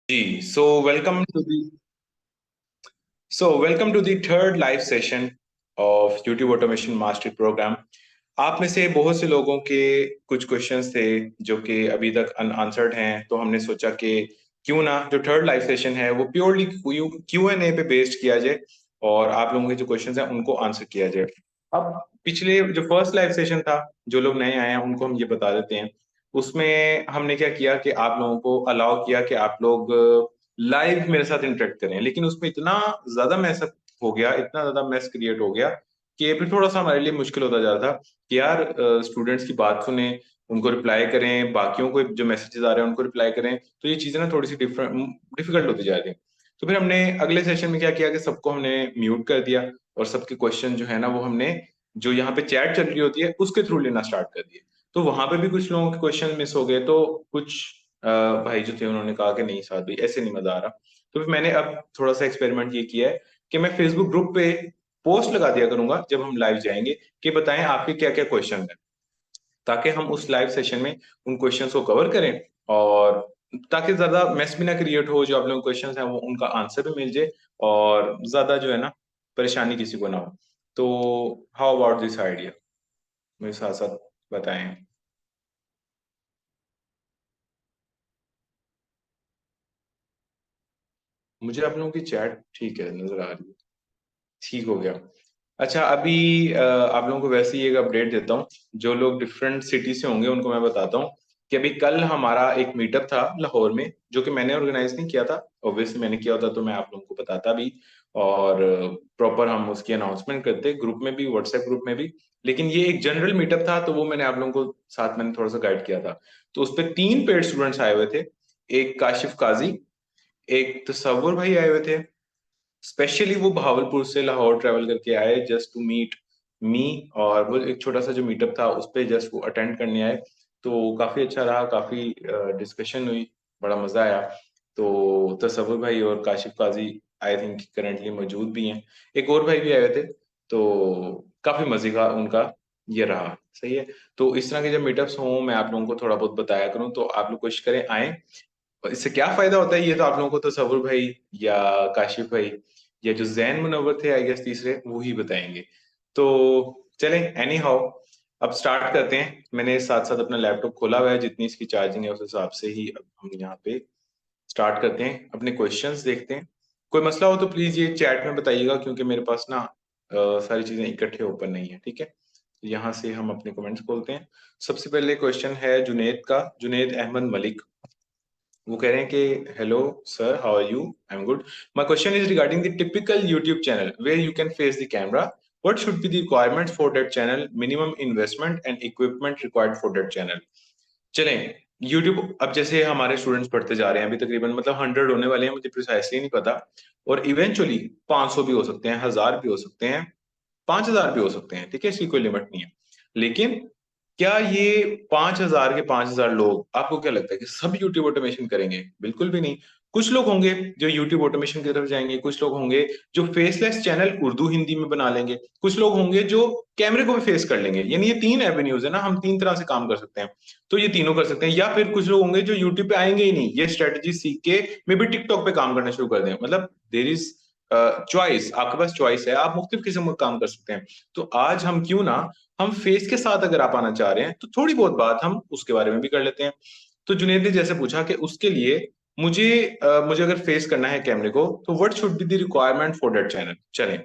Ji, welcome to the third live session of YouTube automation mastery program. आप में से बहुत से लोगों के कुछ क्वेश्चंस थे जो कि अभी तक अनआंसर्ड हैं, तो हमने सोचा कि क्यों ना जो थर्ड लाइव सेशन है वो प्योरली क्यू एन ए पे बेस्ड किया जाए और आप लोगों के जो क्वेश्चंस हैं उनको आंसर किया जाए। अब पिछले जो फर्स्ट लाइव सेशन था, जो लोग नए आए हैं उनको हम ये बता देते हैं। उसमें हमने क्या किया कि आप लोगों को अलाउ किया कि आप लोग लाइव मेरे साथ इंटरेक्ट करें, लेकिन उसमें इतना ज्यादा मैस हो गया, इतना ज्यादा मैस क्रिएट हो गया कि फिर थोड़ा सा हमारे लिए मुश्किल होता जा रहा था कि यार स्टूडेंट्स की बात सुने, उनको रिप्लाई करें, बाकियों को जो मैसेजेस आ रहे हैं उनको रिप्लाई करें। तो ये चीजें ना थोड़ी सी डिफिकल्ट होती जा रही हैं। तो फिर हमने अगले सेशन में क्या किया कि सबको हमने म्यूट कर दिया और सबके क्वेश्चन जो है ना वो हमने जो यहाँ पे चैट चल रही होती है उसके थ्रू लेना स्टार्ट कर दिए। तो वहां पे भी कुछ लोगों के क्वेश्चन मिस हो गए, तो कुछ भाई जो थे उन्होंने कहा कि नहीं साहब भाई ऐसे नहीं मजा आ रहा। तो फिर मैंने अब थोड़ा सा एक्सपेरिमेंट ये किया है कि मैं फेसबुक ग्रुप पे पोस्ट लगा दिया करूंगा जब हम लाइव जाएंगे कि बताएं आपके क्या क्या क्वेश्चन है, ताकि हम उस लाइव सेशन में उन क्वेश्चंस को कवर करें और ताकि ज्यादा मेस भी ना क्रिएट हो, जो आप लोगों के क्वेश्चंस हैं वो उनका आंसर भी मिल जाए और ज्यादा जो है ना परेशानी किसी को ना हो। तो हाउ अबाउट दिस आइडिया, मेरे साथ साथ बताएं। मुझे आप लोगों की चैट ठीक है नजर आ रही है, ठीक हो गया। अच्छा, अभी आप लोगों को वैसे ही एक अपडेट देता हूँ। जो लोग डिफरेंट सिटी से होंगे उनको मैं बताता हूँ कि अभी कल हमारा एक मीटअप था लाहौर में, जो कि मैंने ऑर्गेनाइज नहीं किया था। ऑब्वियसली मैंने किया होता तो मैं आप लोगों को बताता भी और प्रॉपर हम उसकी अनाउंसमेंट करते ग्रुप में भी, व्हाट्सएप ग्रुप में भी। लेकिन ये एक जनरल मीटअप था तो वो मैंने आप लोगों को साथ मैंने थोड़ा सा गाइड किया था। तो उस पर तीन पेड स्टूडेंट्स आए हुए थे। एक काशिफ काजी, एक तसव्वुर भाई आए हुए थे। स्पेशली वो बहावलपुर से लाहौर ट्रैवल करके आए जस्ट टू मीट मी, और वो एक छोटा सा जो मीटअप था उस पे जस्ट वो अटेंड करने आए। तो काफी अच्छा रहा, काफी डिस्कशन हुई, बड़ा मजा आया। तो तसव्वुर भाई और काशिफ काजी आई थिंक करंटली मौजूद भी हैं। एक और भाई भी आए हुए थे। तो काफी मजे का उनका ये रहा, सही है। तो इस तरह के जब मीटअप्स हों मैं आप लोगों को थोड़ा बहुत बताया करूं, तो आप लोग कोशिश करें आए। और इससे क्या फायदा होता है ये तो आप लोगों को तो तसव्वुर भाई या काशिफ भाई या जो जैन मुनव्वर थे आई गेस तीसरे, वो ही बताएंगे। तो चलें, एनी हाउ अब स्टार्ट करते हैं। मैंने साथ साथ अपना लैपटॉप खोला हुआ है, जितनी इसकी चार्जिंग है उस हिसाब से ही अब हम यहाँ पे स्टार्ट करते हैं, अपने क्वेश्चंस देखते हैं। कोई मसला हो तो प्लीज ये चैट में बताइएगा, क्योंकि मेरे पास ना सारी चीजें इकट्ठे ओपन नहीं है, ठीक है। यहाँ से हम अपने कमेंट्स खोलते हैं। सबसे पहले क्वेश्चन है जुनेद का, जुनेद अहमद मलिक। वो कह रहे हैं कि hello sir, how are you, I am good. My question is regarding the typical YouTube channel where you can face the camera. What should be the requirements for that channel, minimum investment and equipment required for that channel. चलें, YouTube अब जैसे हमारे students पढ़ते जा रहे हैं, अभी तकरीबन मतलब 100 होने वाले हैं, मुझे प्रिसाइसली नहीं पता। और इवेंचुअली 500 भी हो सकते हैं, 1000 भी हो सकते हैं, 5000 भी हो सकते हैं, ठीक है, इसकी कोई लिमिट नहीं है। लेकिन क्या ये 5000 के 5000 लोग, आपको क्या लगता है कि सब यूट्यूब ऑटोमेशन करेंगे? बिल्कुल भी नहीं। कुछ लोग होंगे जो यूट्यूब ऑटोमेशन की तरफ जाएंगे, कुछ लोग होंगे जो फेसलेस चैनल उर्दू हिंदी में बना लेंगे, कुछ लोग होंगे जो कैमरे को भी फेस कर लेंगे। यानी ये तीन एवेन्यूज है ना, हम तीन तरह से काम कर सकते हैं। तो ये तीनों कर सकते हैं, या फिर कुछ लोग होंगे जो यूट्यूब पे आएंगे ही नहीं, ये स्ट्रेटजी सीख के मे बी टिकटॉक पे काम करना शुरू कर दें। मतलब देर इज चॉइस, आपके पास चॉइस है, आप मुख्तलिफ किस्म का काम कर सकते हैं। तो आज हम क्यों ना, हम फेस के साथ अगर आप आना चाह रहे हैं तो थोड़ी बहुत बात हम उसके बारे में भी कर लेते हैं। तो जुनेद ने जैसे पूछा कि उसके लिए मुझे मुझे अगर फेस करना है कैमरे को तो what should be the requirement for that channel. चलें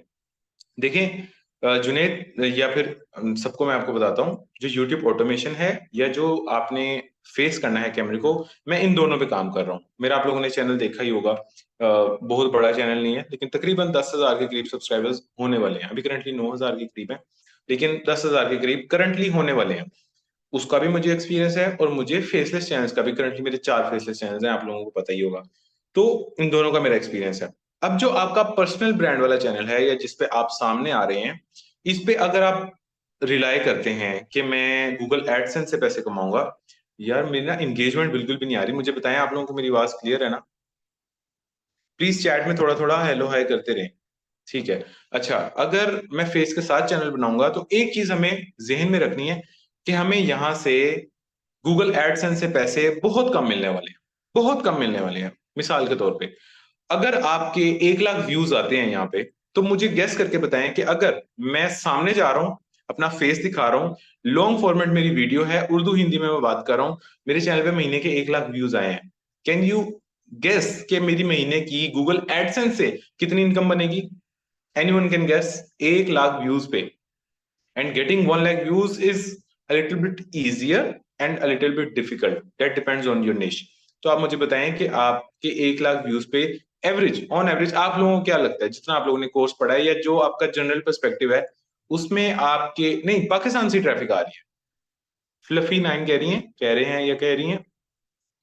देखें, जुनेद या फिर सबको मैं आपको बताता हूँ, जो यूट्यूब ऑटोमेशन है या जो आपने फेस करना है कैमरे को, मैं इन दोनों पे काम कर रहा हूँ। मेरा आप लोगों ने चैनल देखा ही होगा, बहुत बड़ा चैनल नहीं है, लेकिन तकरीबन 10,000 के करीब सब्सक्राइबर्स होने वाले हैं। अभी करंटली 9,000 के करीब है, लेकिन 10,000 के करीब करंटली होने वाले हैं। उसका भी मुझे एक्सपीरियंस है और मुझे फेसलेस चैनल्स का भी, करंटली मेरे 4 फेसलेस चैनल्स हैं, आप लोगों को पता ही होगा। तो इन दोनों का मेरा एक्सपीरियंस है। अब जो आपका पर्सनल ब्रांड वाला चैनल है या जिस पे आप सामने आ रहे हैं, इस पे अगर आप रिलाय करते हैं कि मैं गूगल एडसेंस से पैसे कमाऊंगा, यार मेरी ना इंगेजमेंट बिल्कुल भी नहीं आ रही। मुझे बताएं आप लोगों को मेरी आवाज क्लियर है ना? प्लीज चैट में थोड़ा थोड़ा हेलो हाय करते रहें, ठीक है। अच्छा, अगर मैं फेस के साथ चैनल बनाऊंगा तो एक चीज हमें जहन में रखनी है कि हमें यहाँ से गूगल एडसेंस से पैसे बहुत कम मिलने वाले हैं, बहुत कम मिलने वाले हैं। मिसाल के तौर पे अगर आपके 1 लाख व्यूज आते हैं यहाँ पे, तो मुझे गेस करके बताएं कि अगर मैं सामने जा रहा हूँ, अपना फेस दिखा रहा हूँ, लॉन्ग फॉर्मेट मेरी वीडियो है, उर्दू हिंदी में मैं बात कर रहा हूँ, मेरे चैनल पे महीने के 1 लाख व्यूज आए हैं, कैन यू गेस कि मेरी महीने की गूगल एडसेंस से कितनी इनकम बनेगी? Anyone can guess? 1 lakh views पे, and getting 1 lakh views is a little bit easier and a little bit difficult, that depends on your niche. तो आप मुझे बताएं कि आपके 1 लाख व्यूज पे एवरेज, ऑन एवरेज आप लोगों को क्या लगता है, जितना आप लोगों ने कोर्स पढ़ा है या जो आपका जनरल पर्सपेक्टिव है, उसमें आपके, नहीं, पाकिस्तान से ट्रैफिक आ रही है? फ्लफी नाइन कह रही है, कह रहे हैं या कह रही हैं,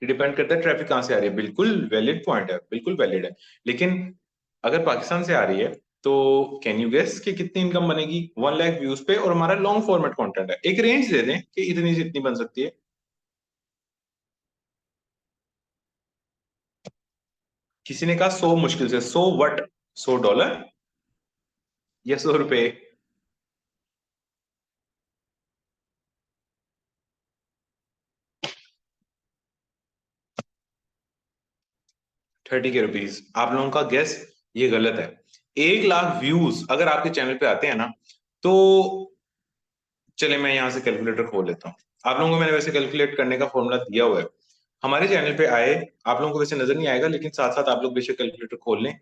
डिपेंड करता है ट्रैफिक कहाँ से आ रही है। बिल्कुल वैलिड पॉइंट है, बिल्कुल वैलिड है, लेकिन अगर पाकिस्तान से आ रही है तो कैन यू गेस कि कितनी इनकम बनेगी 1 लाख व्यूज पे? और हमारा लॉन्ग फॉर्मेट कंटेंट है, एक रेंज दे दें कि इतनी से इतनी बन सकती है। किसी ने कहा 100, मुश्किल से 100 वट, $100 या 100 रुपए? 30 के रुपीज? आप लोगों का गेस ये गलत है। 1 लाख व्यूज अगर आपके चैनल पे आते हैं ना, तो चले मैं यहाँ से कैलकुलेटर खोल लेता हूँ। आप लोगों को मैंने वैसे कैलकुलेट करने का फॉर्मूला दिया हुआ है, हमारे चैनल पे आए, आप लोगों को वैसे नजर नहीं आएगा, लेकिन साथ साथ आप लोग बेशक कैलकुलेटर खोल लें।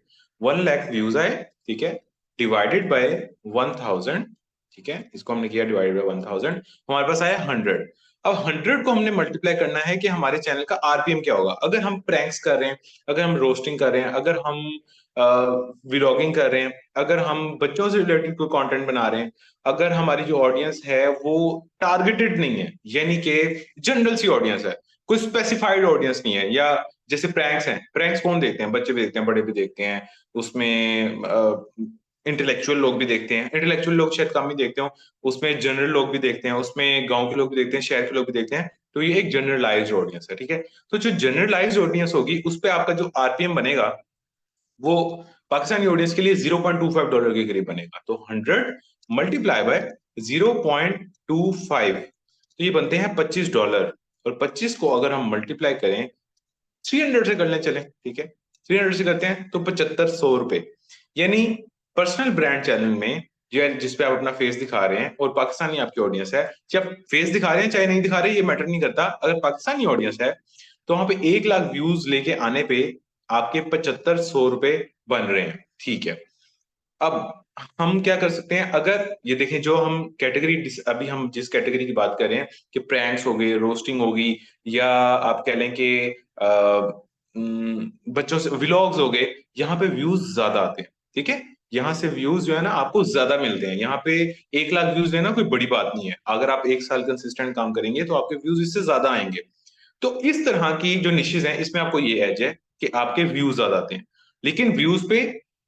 1 लाख व्यूज आए, ठीक है, डिवाइडेड बाय 1000, ठीक है, इसको हमने किया डिवाइडेड बाय 1000, हमारे पास आया 100। अब 100 को हमने मल्टीप्लाई करना है कि हमारे चैनल का आरपीएम क्या होगा। अगर हम प्रैंक्स कर रहे हैं, अगर हम रोस्टिंग कर रहे हैं, अगर हम व्लॉगिंग कर रहे हैं, अगर हम बच्चों से रिलेटेड कोई कंटेंट बना रहे हैं, अगर हमारी जो ऑडियंस है वो टारगेटेड नहीं है, यानी कि जनरल सी ऑडियंस है, कोई स्पेसिफाइड ऑडियंस नहीं है, या जैसे प्रैंक्स हैं, प्रैंक्स कौन देखते हैं? बच्चे भी देखते हैं, बड़े भी देखते हैं, उसमें इंटेलेक्चुअल लोग भी देखते हैं, इंटेलेक्चुअल लोग शायद कम ही देखते हो, उसमें जनरल लोग भी देखते हैं, उसमें गांव के लोग भी देखते हैं, शहर के लोग भी देखते हैं। तो ये एक जनरलाइज्ड ऑडियंस है, ठीक है। तो जो जनरलाइज्ड ऑडियंस होगी उस पे आपका जो आरपीएम बनेगा वो पाकिस्तानी ऑडियंस के लिए $0.25 के करीब बनेगा। तो 100 मल्टीप्लाई बाय 0.25, तो ये बनते हैं $25। और 25 को अगर हम मल्टीप्लाई करें 300 से कर लें, चले ठीक है, 300 से करते हैं तो 7500 रुपए। यानी पर्सनल ब्रांड चैनल में जो है, जिसपे आप अपना फेस दिखा रहे हैं और पाकिस्तानी आपकी ऑडियंस है, चाहे आप फेस दिखा रहे हैं चाहे नहीं दिखा रहे, ये मैटर नहीं करता, अगर पाकिस्तानी ऑडियंस है तो वहां पे 1 लाख व्यूज लेके आने पे आपके 7500 रुपए बन रहे हैं, ठीक है। अब हम क्या कर सकते हैं, अगर ये देखें, जो हम कैटेगरी, अभी हम जिस कैटेगरी की बात कर रहे हैं कि प्रैंक्स हो गई, रोस्टिंग होगी, या आप कह लें कि बच्चों से व्लॉग्स हो गए, यहाँ पे व्यूज ज्यादा आते हैं, ठीक है। यहाँ से व्यूज जो है ना आपको ज्यादा मिलते हैं, यहाँ पे 1 लाख व्यूज लेना कोई बड़ी बात नहीं है, अगर आप 1 साल कंसिस्टेंट काम करेंगे तो आपके व्यूज इससे ज्यादा आएंगे। तो इस तरह की जो निशेज हैं इसमें आपको ये एज है कि आपके व्यूज ज्यादा आते हैं, लेकिन व्यूज पे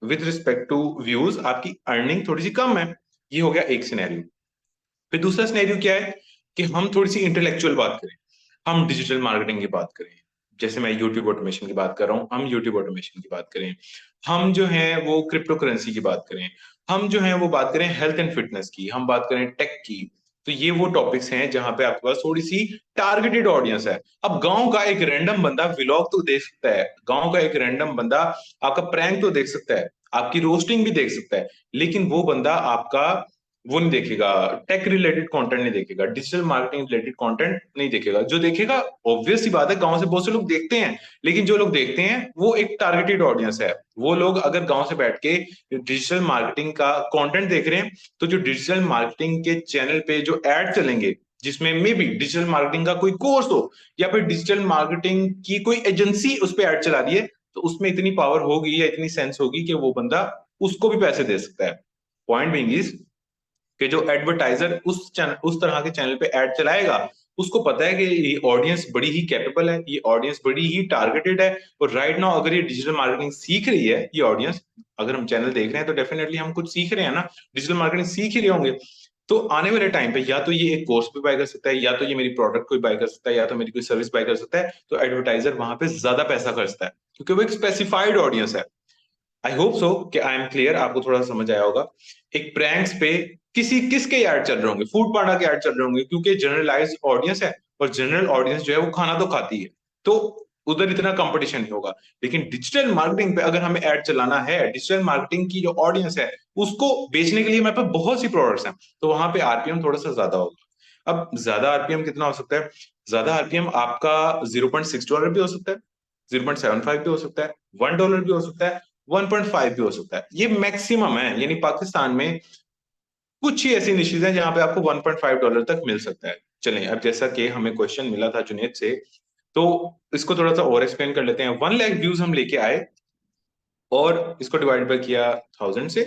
विद रिस्पेक्ट टू व्यूज आपकी अर्निंग थोड़ी सी कम है। ये हो गया एक सिनेरियो। फिर दूसरा सिनेरियो क्या है कि हम थोड़ी सी इंटेलेक्चुअल बात करें, हम डिजिटल मार्केटिंग की बात करें, जैसे मैं यूट्यूब ऑटोमेशन की बात कर रहा हूँ, हम यूट्यूब ऑटोमेशन की बात करें, हम जो है वो क्रिप्टो करेंसी की बात करें, हम जो है वो बात करें हेल्थ एंड फिटनेस की, हम बात करें टेक की। तो ये वो टॉपिक्स हैं जहां पे आपके पास थोड़ी सी टारगेटेड ऑडियंस है। अब गांव का एक रैंडम बंदा व्लॉग तो देख सकता है, गांव का एक रैंडम बंदा आपका प्रैंक तो देख सकता है, आपकी रोस्टिंग भी देख सकता है, लेकिन वो बंदा आपका वो नहीं देखेगा, टेक रिलेटेड कंटेंट नहीं देखेगा, डिजिटल मार्केटिंग रिलेटेड कंटेंट नहीं देखेगा। जो देखेगा, ऑब्वियस सी बात है, गांव से बहुत से लोग देखते हैं, लेकिन जो लोग देखते हैं वो एक टारगेटेड ऑडियंस है। वो लोग अगर गांव से बैठ के डिजिटल मार्केटिंग का कंटेंट देख रहे हैं, तो जो डिजिटल मार्केटिंग के चैनल पे जो एड चलेंगे, जिसमें मे बी डिजिटल मार्केटिंग का कोई कोर्स हो, या फिर डिजिटल मार्केटिंग की कोई एजेंसी उस पर एड चला रही है, तो उसमें इतनी पावर होगी या इतनी सेंस होगी कि वो बंदा उसको भी पैसे दे सकता है। पॉइंट बीइंग इज कि जो एडवर्टाइजर उस चैनल, उस तरह के चैनल पे ऐड चलाएगा, उसको पता है कि ये ऑडियंस बड़ी ही कैपेबल है, ये ऑडियंस बड़ी ही टारगेटेड है, और राइट नाउ अगर ये डिजिटल मार्केटिंग सीख रही है, ये ऑडियंस, अगर हम चैनल देख रहे हैं तो डेफिनेटली हम कुछ सीख रहे हैं ना, डिजिटल मार्केटिंग सीख ही रहे होंगे। तो आने वाले टाइम पे या तो ये एक कोर्स भी बाय कर सकता है, या तो ये मेरी प्रोडक्ट कोई बाय कर सकता है, या तो मेरी कोई सर्विस बाय कर सकता है, तो एडवर्टाइजर वहां पे ज्यादा पैसा खर्चता है, क्योंकि वो एक स्पेसिफाइड ऑडियंस है। आई होप सो कि आई एम क्लियर, आपको थोड़ा समझ आया होगा। एक प्रैंक्स पे किसके ऐड चल रहे होंगे? फूड पांडा के ऐड चल रहे होंगे, क्योंकि जनरलाइज ऑडियंस है, और जनरल ऑडियंस जो है वो खाना तो खाती है। तो उधर इतना कंपटीशन नहीं होगा। लेकिन डिजिटल मार्केटिंग पे अगर हमें ऐड चलाना है, डिजिटल मार्केटिंग की जो ऑडियंस है उसको बेचने के लिए हमारे पास बहुत सी प्रोडक्ट्स हैं, तो वहां पे आरपीएम थोड़ा सा ज्यादा होगा। अब ज्यादा आरपीएम कितना हो सकता है? ज्यादा आरपीएम आपका $0.6 भी हो सकता है, 0.75 भी हो सकता है, $1 भी हो सकता है, 1.5 भी हो सकता है। ये मैक्सिमम है, यानी पाकिस्तान में कुछ ही ऐसी निशीज हैं जहां पे आपको $1.5 तक मिल सकता है। चलें, अब जैसा कि हमें क्वेश्चन मिला था जुनेद से, तो इसको थोड़ा सा और एक्सप्लेन कर लेते हैं। 1 लाख व्यूज हम लेके आए और इसको डिवाइड बाय किया 1000 से,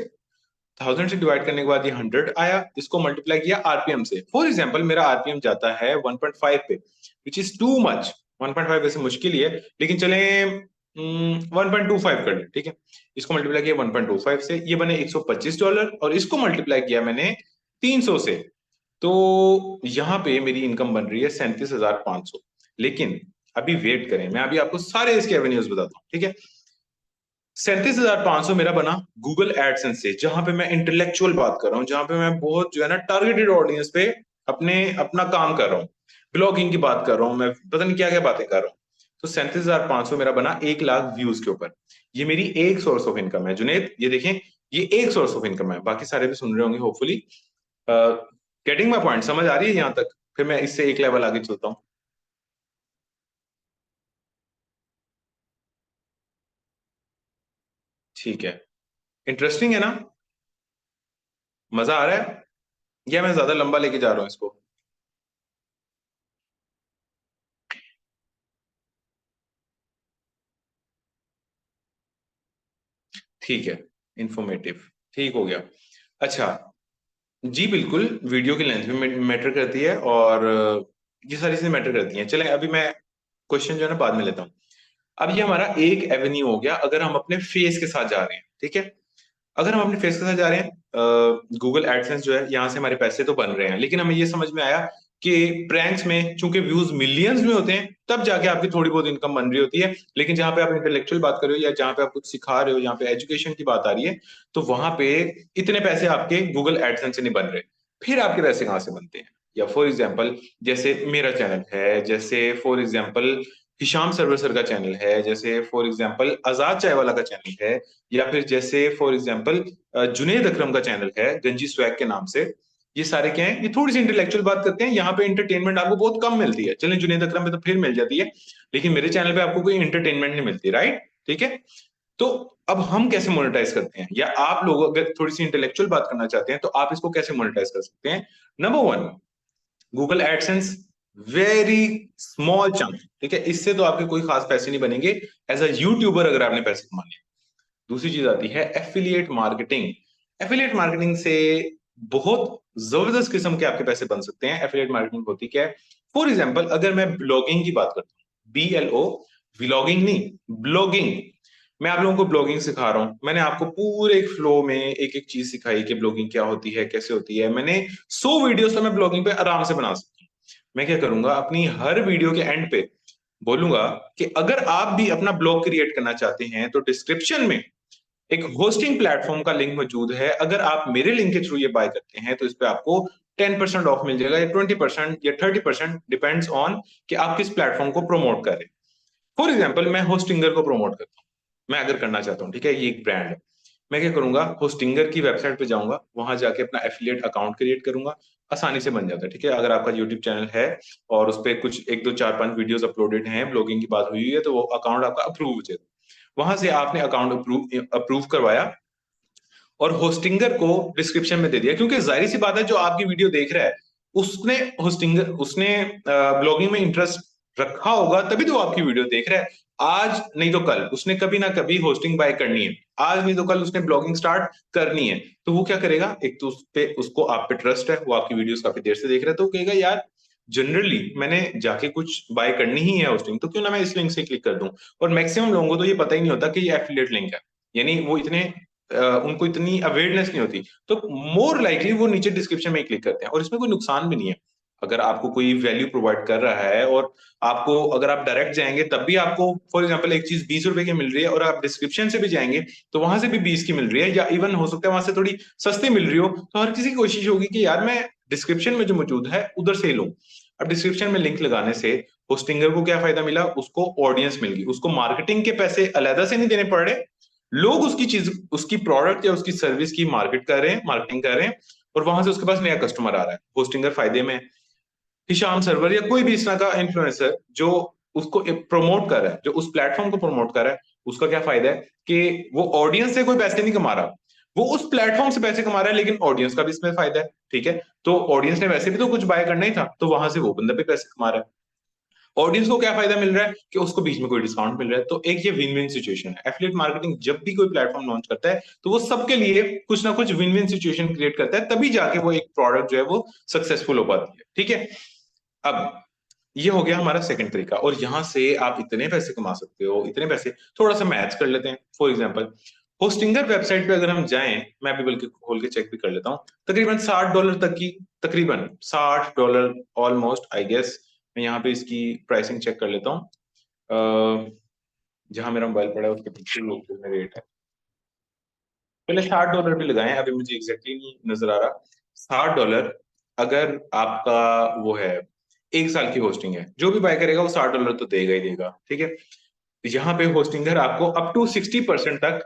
1000 से डिवाइड करने के बाद ये 100 आया, इसको मल्टीप्लाई किया आरपीएम से। फॉर एग्जाम्पल मेरा आरपीएम जाता है 1.5 पे, विच इज टू मच। 1.5 वैसे मुश्किल ही है, लेकिन चले 1.25 कर ले, ठीक है। इसको मल्टीप्लाई किया 1.25 से, ये बने $125, और इसको मल्टीप्लाई किया मैंने 300 से, तो यहाँ पे मेरी इनकम बन रही है 37,500। लेकिन अभी वेट करें, मैं अभी आपको सारे इसके एवेन्यूज बताता हूँ, ठीक है। 37,500 मेरा बना गूगल एडसेंस से, जहां पे मैं इंटेलेक्चुअल बात कर रहा हूँ, जहां पे मैं बहुत जो है ना टारगेटेड ऑडियंस पे अपने अपना काम कर रहा हूँ, ब्लॉगिंग की बात कर रहा हूँ, मैं पता नहीं क्या क्या बातें कर रहा हूँ। तो 37,500 मेरा बना 1 लाख व्यूज के ऊपर। ये मेरी एक सोर्स ऑफ इनकम है जुनेद, ये देखें, ये एक सोर्स ऑफ इनकम है। बाकी सारे भी सुन रहे होंगे होपफुली। गेटिंग माई पॉइंट, समझ आ रही है यहाँ तक? फिर मैं इससे एक लेवल आगे चलता हूँ। ठीक है, इंटरेस्टिंग है ना? मजा आ रहा है या मैं ज्यादा लंबा लेके जा रहा हूँ इसको? ठीक है, इंफॉर्मेटिव, ठीक हो गया। अच्छा, जी बिल्कुल, वीडियो की लेंथ भी मैटर करती है, और ये सारी चीजें मैटर करती हैं। चलें, अभी मैं क्वेश्चन जो है ना बाद में लेता हूँ। अब ये हमारा एक एवेन्यू हो गया अगर हम अपने फेस के साथ जा रहे हैं, ठीक है। अगर हम अपने फेस के साथ जा रहे हैं, गूगल एडसेंस जो है, यहाँ से हमारे पैसे तो बन रहे हैं, लेकिन हमें ये समझ में आया कि प्रैंक्स में चूंकि व्यूज मिलियंस में होते हैं, तब जाके आपकी थोड़ी बहुत इनकम बन रही होती है। लेकिन जहां पे आप इंटेलेक्चुअल बात कर रहे हो, या जहां पे आप कुछ सिखा रहे हो, जहां पे एजुकेशन की बात आ रही है, तो वहां पे इतने पैसे आपके गूगल एडसेंस से नहीं बन रहे। फिर आपके पैसे कहाँ से बनते हैं? या फॉर एग्जाम्पल, जैसे मेरा चैनल है, जैसे for example Hisham Sarwar sir का चैनल है, जैसे फॉर एग्जाम्पल आजाद चाय वाला का चैनल है, या फिर जैसे फॉर एग्जाम्पल जुनेद अकरम का चैनल है गंजी स्वैग के नाम से। ये सारे क्या हैं? ये थोड़ी सी इंटेलेक्चुअल बात करते हैं, यहाँ पे इंटरटेनमेंट आपको बहुत कम मिलती है। चलिए, जुनेद अकरम पे तो फिर मिल जाती है, लेकिन मेरे चैनल पे आपको कोई इंटरटेनमेंट नहीं मिलती, राइट? ठीक है। तो अब हम कैसे मोनेटाइज करते हैं, या आप लोग अगर थोड़ी सी इंटेलेक्चुअल बात करना चाहते हैं तो आप इसको कैसे मोनेटाइज कर सकते हैं? Number one, Google AdSense, very small chunk, ठीक है, इससे तो आपके कोई खास पैसे नहीं बनेंगे एज अ यूट्यूबर अगर आपने पैसे कमाने हैं। दूसरी चीज आती है एफिलिएट मार्केटिंग। एफिलिएट मार्केटिंग से बहुत जबरदस्त किस्म के आपके पैसे बन सकते हैं। एफिलिएट मार्केटिंग होती क्या है? फॉर एग्जाम्पल, अगर मैं ब्लॉगिंग की बात करता हूँ, BLO, व्लॉगिंग नहीं, ब्लॉगिंग। मैं आप लोगों को ब्लॉगिंग सिखा रहा हूं, मैंने आपको पूरे एक फ्लो में एक एक चीज सिखाई कि ब्लॉगिंग क्या होती है, कैसे होती है। मैंने 100 वीडियोस तो मैं ब्लॉगिंग पे आराम से बना सकता हूँ। मैं क्या करूंगा, अपनी हर वीडियो के एंड पे बोलूंगा कि अगर आप भी अपना ब्लॉग क्रिएट करना चाहते हैं तो डिस्क्रिप्शन में एक होस्टिंग प्लेटफॉर्म का लिंक मौजूद है। अगर आप मेरे लिंक के थ्रू ये बाय करते हैं तो इस पे आपको 10% ऑफ मिल जाएगा, या 20% या 30%, डिपेंड्स ऑन कि आप किस प्लेटफॉर्म को प्रमोट कर रहे हैं। फॉर एग्जाम्पल, मैं होस्टिंगर को प्रमोट करता हूँ, मैं अगर करना चाहता हूँ, ठीक है, ये एक ब्रांड है। मैं क्या करूंगा, होस्टिंगर की वेबसाइट पे जाऊंगा, वहां जाके अपना एफिलिएट अकाउंट क्रिएट करूंगा। आसानी से बन जाता है, ठीक है। अगर आपका यूट्यूब चैनल है और उस पर कुछ एक दो चार पांच वीडियोस अपलोडेड हैं, ब्लॉगिंग की बात हुई है, तो वो अकाउंट आपका अप्रूव हो जाएगा। वहां से आपने अकाउंट अप्रूव अप्रूव करवाया और होस्टिंगर को डिस्क्रिप्शन में दे दिया, क्योंकि जाहिर सी बात है जो आपकी वीडियो देख रहा है उसने होस्टिंगर उसने ब्लॉगिंग में इंटरेस्ट रखा होगा, तभी तो वो आपकी वीडियो देख रहा है। आज नहीं तो कल उसने कभी ना कभी होस्टिंग बाय करनी है, आज नहीं तो कल उसने ब्लॉगिंग स्टार्ट करनी है। तो वो क्या करेगा, एक तो उस पे उसको आप पे ट्रस्ट है, वो आपकी वीडियोस काफी देर से देख रहा है, तो वो कहेगा यार जनरली मैंने जाके कुछ बाय करनी ही है होस्टिंग, तो क्यों ना मैं इस लिंक से क्लिक कर दूं। और मैक्सिमम लोगों को तो ये पता ही नहीं होता कि ये एफिलिएट लिंक है, यानी वो इतने उनको इतनी अवेयरनेस नहीं होती। तो मोर लाइकली वो नीचे डिस्क्रिप्शन में क्लिक करते हैं, और इसमें कोई नुकसान भी नहीं है। अगर आपको कोई वैल्यू प्रोवाइड कर रहा है, और आपको अगर आप डायरेक्ट जाएंगे तब भी आपको फॉर एग्जांपल एक चीज 20 रुपए की मिल रही है, और आप डिस्क्रिप्शन से भी जाएंगे तो वहां से भी 20 की मिल रही है, या इवन हो सकता है वहां से थोड़ी सस्ती मिल रही हो, तो हर किसी की कोशिश होगी कि यार मैं डिस्क्रिप्शन में जो मौजूद है उधर से ही लूं। अब डिस्क्रिप्शन में लिंक लगाने से होस्टिंगर को क्या फायदा मिला, उसको ऑडियंस मिल गई, उसको मार्केटिंग के पैसे अलग से नहीं देने पड़ रहे, लोग उसकी चीज, उसकी प्रोडक्ट या उसकी सर्विस की मार्केट कर रहे हैं, मार्केटिंग कर रहे हैं, और वहां से उसके पास नया कस्टमर आ रहा है, होस्टिंगर फायदे में। हिशाम सर्वर या कोई भी इस तरह का इन्फ्लुएंसर जो उसको प्रमोट कर रहा है, जो उस प्लेटफॉर्म को प्रमोट कर रहा है, उसका क्या फायदा है कि वो ऑडियंस से कोई पैसे नहीं कमा रहा, वो उस प्लेटफॉर्म से पैसे कमा रहा है, लेकिन ऑडियंस का भी इसमें फायदा है। ठीक है, तो ऑडियंस ने वैसे भी तो कुछ बाय करना ही था, तो वहां से वो बंदा भी पैसे कमा रहा है। ऑडियंस को क्या फायदा मिल रहा है कि उसको बीच में कोई डिस्काउंट मिल रहा है। तो एक ये विन विन सिचुएशन है। एफिलिएट मार्केटिंग जब भी कोई प्लेटफॉर्म लॉन्च करता है तो वो सबके लिए कुछ ना कुछ विन विन सिचुएशन क्रिएट करता है, तभी जाके वो एक प्रोडक्ट जो है वो सक्सेसफुल हो पाती है। ठीक है, अब ये हो गया हमारा सेकंड तरीका, और यहां से आप इतने पैसे कमा सकते हो, इतने पैसे। थोड़ा सा मैथ्स कर लेते हैं। फॉर एग्जांपल, होस्टिंगर वेबसाइट पे अगर हम जाएं, मैं भी बल्कि खोल के चेक भी कर लेता हूं, तकरीबन $60 तक की, तकरीबन $60 ऑलमोस्ट आई गेस। मैं यहाँ पे इसकी प्राइसिंग चेक कर लेता हूँ, जहां मेरा मोबाइल पड़ा है उसके पीछे लोकल में रेट है। पहले $60 भी लगाए, अभी मुझे एग्जैक्टली नहीं नजर आ रहा। $60 अगर आपका वो है, 1 साल की होस्टिंग है, जो भी बाय करेगा वो $60 तो देगा ही देगा। ठीक है, यहाँ पे होस्टिंगर आपको अप टू 60% तक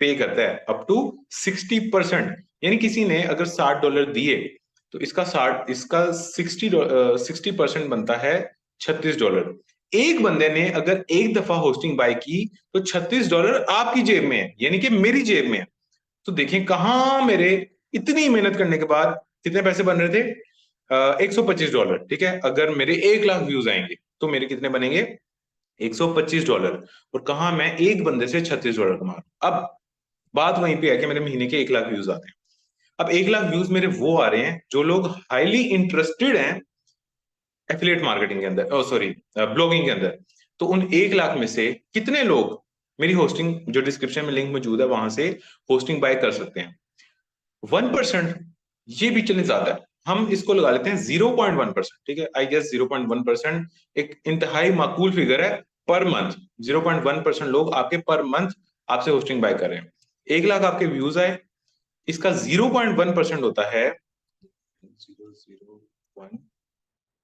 पे करता है, अप टू 60%। यानी किसी ने अगर $60 दिए तो इसका 60% बनता है $36। एक बंदे ने अगर एक दफा होस्टिंग बाय की तो $36 आपकी जेब में है, यानी कि मेरी जेब में है। तो देखें कहाँ मेरे इतनी मेहनत करने के बाद कितने पैसे बन रहे थे, $125। ठीक है, अगर मेरे 1 लाख व्यूज आएंगे तो मेरे कितने बनेंगे, $125। और कहा मैं एक बंदे से $36 कमा रहा हूं। अब बात वहीं पे है कि मेरे महीने के 1 लाख व्यूज आते हैं। अब 1 लाख व्यूज मेरे वो आ रहे हैं जो लोग हाईली इंटरेस्टेड हैं एफिलिएट मार्केटिंग के अंदर, ओ सॉरी, ब्लॉगिंग के अंदर। तो उन 1 लाख में से कितने लोग मेरी होस्टिंग, जो डिस्क्रिप्शन में लिंक मौजूद है वहां से होस्टिंग बाय कर सकते हैं? 1%। ये भी चले ज्यादा है, हम इसको लगा लेते हैं 0.1%। ठीक है, आई गेस 0.1% एक इंतहाई माकूल फिगर है पर मंथ। 0.1% लोग आपके पर मंथ आपसे होस्टिंग बाय कर रहे हैं। 1 लाख आपके व्यूज आए, इसका 0.1% होता है 0.01,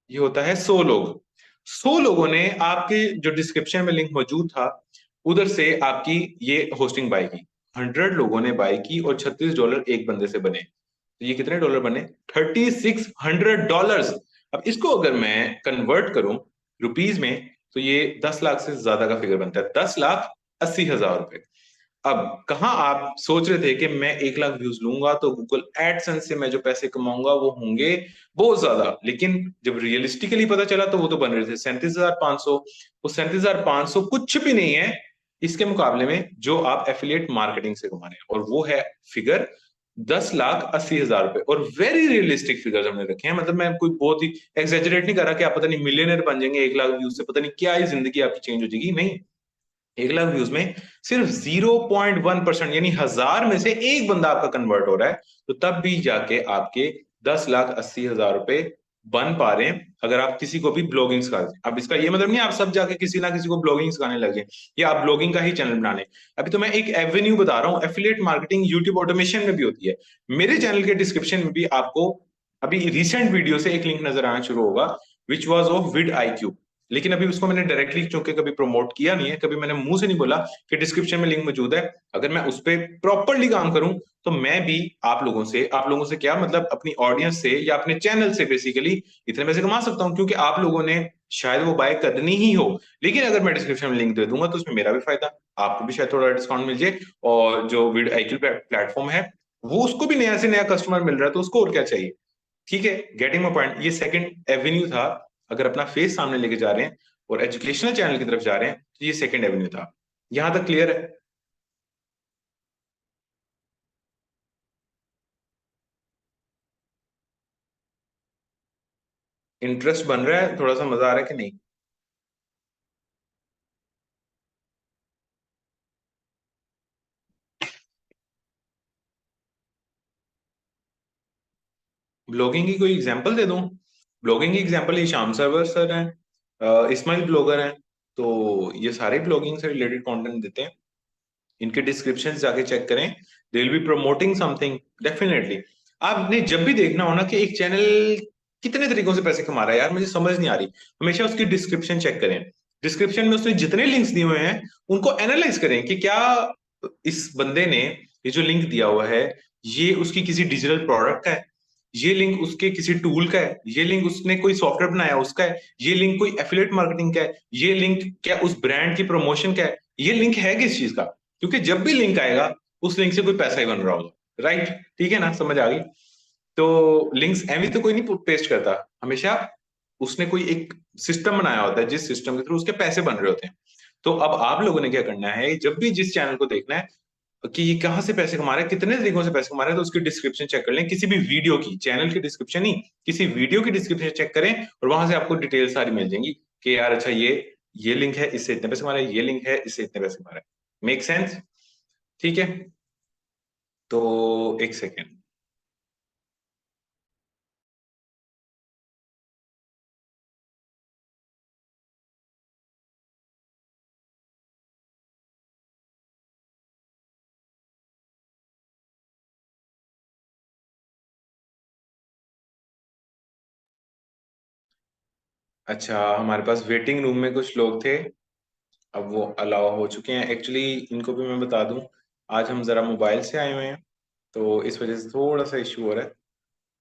ये होता है 100 लोग। 100 लोगों ने आपके जो डिस्क्रिप्शन में लिंक मौजूद था उधर से आपकी ये होस्टिंग बाय की। 100 लोगों ने बाय की और $36 एक बंदे से बने, तो ये कितने डॉलर बने, $3600। अब इसको अगर मैं कन्वर्ट करूं रुपीज में, तो ये 10 लाख से ज्यादा का फिगर बनता है, 10,80,000 रुपए। अब कहाँ आप सोच रहे थे कि मैं 1 लाख व्यूज लूंगा तो गूगल एडसेंस से मैं जो पैसे कमाऊंगा वो होंगे बहुत ज्यादा, लेकिन जब रियलिस्टिकली पता चला तो वो तो बन रहे थे 37,500। वो 37,500 कुछ भी नहीं है इसके मुकाबले में जो आप एफिलिएट मार्केटिंग से कमा रहे हैं, और वो है फिगर 10,80,000 रुपए। और वेरी रियलिस्टिक फिगर्स हमने रखे हैं, मतलब मैं कोई बहुत ही एक्सेजरेट नहीं कर रहा कि आप पता नहीं मिलियनर बन जाएंगे 1 लाख व्यूज से, पता नहीं क्या ही जिंदगी आपकी चेंज हो जाएगी, नहीं। 1 लाख व्यूज में सिर्फ 0.1%, यानी 1,000 में से एक बंदा आपका कन्वर्ट हो रहा है, तो तब भी जाके आपके 10,80,000 रुपए बन पा रहे हैं, अगर आप किसी को भी ब्लॉगिंग सिखा दें। अब इसका ये मतलब नहीं आप सब जाके किसी ना किसी को ब्लॉगिंग सिखाने लगे या आप ब्लॉगिंग का ही चैनल बनाने। अभी तो मैं एक एवेन्यू बता रहा हूँ, एफिलिएट मार्केटिंग यूट्यूब ऑटोमेशन में भी होती है। मेरे चैनल के डिस्क्रिप्शन में भी आपको अभी रिसेंट वीडियो से एक लिंक नजर आना शुरू होगा, which was of vidIQ IQ। लेकिन अभी उसको मैंने डायरेक्टली चूंकि कभी प्रमोट किया नहीं है, कभी मैंने मुंह से नहीं बोला कि डिस्क्रिप्शन में लिंक मौजूद है। अगर मैं उस पर प्रॉपरली काम करूं तो मैं भी आप लोगों से क्या मतलब अपनी ऑडियंस से या अपने चैनल से बेसिकली इतने पैसे कमा सकता हूं, क्योंकि आप लोगों ने शायद वो बाय करनी ही हो। लेकिन अगर मैं डिस्क्रिप्शन में लिंक दे दूंगा तो उसमें मेरा भी फायदा, आपको भी शायद थोड़ा डिस्काउंट मिल जाए, और जो विड IQ प्लेटफॉर्म है वो उसको भी नया से नया कस्टमर मिल रहा है, तो उसको और क्या चाहिए। ठीक है, गेटिंग माय पॉइंट। ये सेकंड एवेन्यू था, अगर अपना फेस सामने लेके जा रहे हैं और एजुकेशनल चैनल की तरफ जा रहे हैं तो ये सेकंड एवेन्यू था। यहां तक क्लियर है? इंटरेस्ट बन रहा है, थोड़ा सा मजा आ रहा है कि नहीं? ब्लॉगिंग की कोई एग्जांपल दे दूं? ब्लॉगिंग की एग्जांपल ये शाम सर्वर सर हैं, इस्माइल ब्लॉगर हैं, तो ये सारे ब्लॉगिंग से रिलेटेड कंटेंट देते हैं। इनके डिस्क्रिप्शन जाके चेक करें, they will be promoting something definitely. आपने जब भी देखना हो ना कि एक चैनल कितने तरीकों से पैसे कमा रहा है यार, मुझे समझ नहीं आ रही। हमेशा उसकी डिस्क्रिप्शन चेक करें, डिस्क्रिप्शन में उसने जितने लिंक्स दिए हुए हैं उनको एनालाइज करें कि क्या इस बंदे ने ये जो लिंक दिया हुआ है ये उसकी किसी डिजिटल प्रोडक्ट का है, ये लिंक उसके किसी टूल का है, ये लिंक उसने कोई सॉफ्टवेयर बनाया उसका है, ये लिंक कोई एफिलिएट मार्केटिंग का है, ये लिंक क्या उस ब्रांड की प्रमोशन का है, ये लिंक है किस चीज का। क्योंकि जब भी लिंक आएगा उस लिंक से कोई पैसा ही बन रहा होगा, राइट? ठीक है ना, समझ आ गई? तो लिंक्स एवं तो कोई नहीं पेस्ट करता, हमेशा उसने कोई एक सिस्टम बनाया होता है जिस सिस्टम के थ्रू उसके पैसे बन रहे होते हैं। तो अब आप लोगों ने क्या करना है, जब भी जिस चैनल को देखना है कि ये कहाँ से पैसे कमा रहा है, कितने तरीकों से पैसे कमा रहा है, तो उसकी डिस्क्रिप्शन चेक कर लें, किसी भी वीडियो की, चैनल की डिस्क्रिप्शन नहीं, किसी वीडियो की डिस्क्रिप्शन चेक करें और वहां से आपको डिटेल सारी मिल जाएंगी कि यार अच्छा ये लिंक है इससे इतने पैसे कमा रहा है, ये लिंक है इससे इतने पैसे कमा रहा है। Make sense? ठीक है, तो एक सेकेंड। अच्छा, हमारे पास वेटिंग रूम में कुछ लोग थे, अब वो अलाउ हो चुके हैं। एक्चुअली इनको भी मैं बता दूं, आज हम जरा मोबाइल से आए हुए हैं तो इस वजह से थोड़ा सा इशू हो रहा है,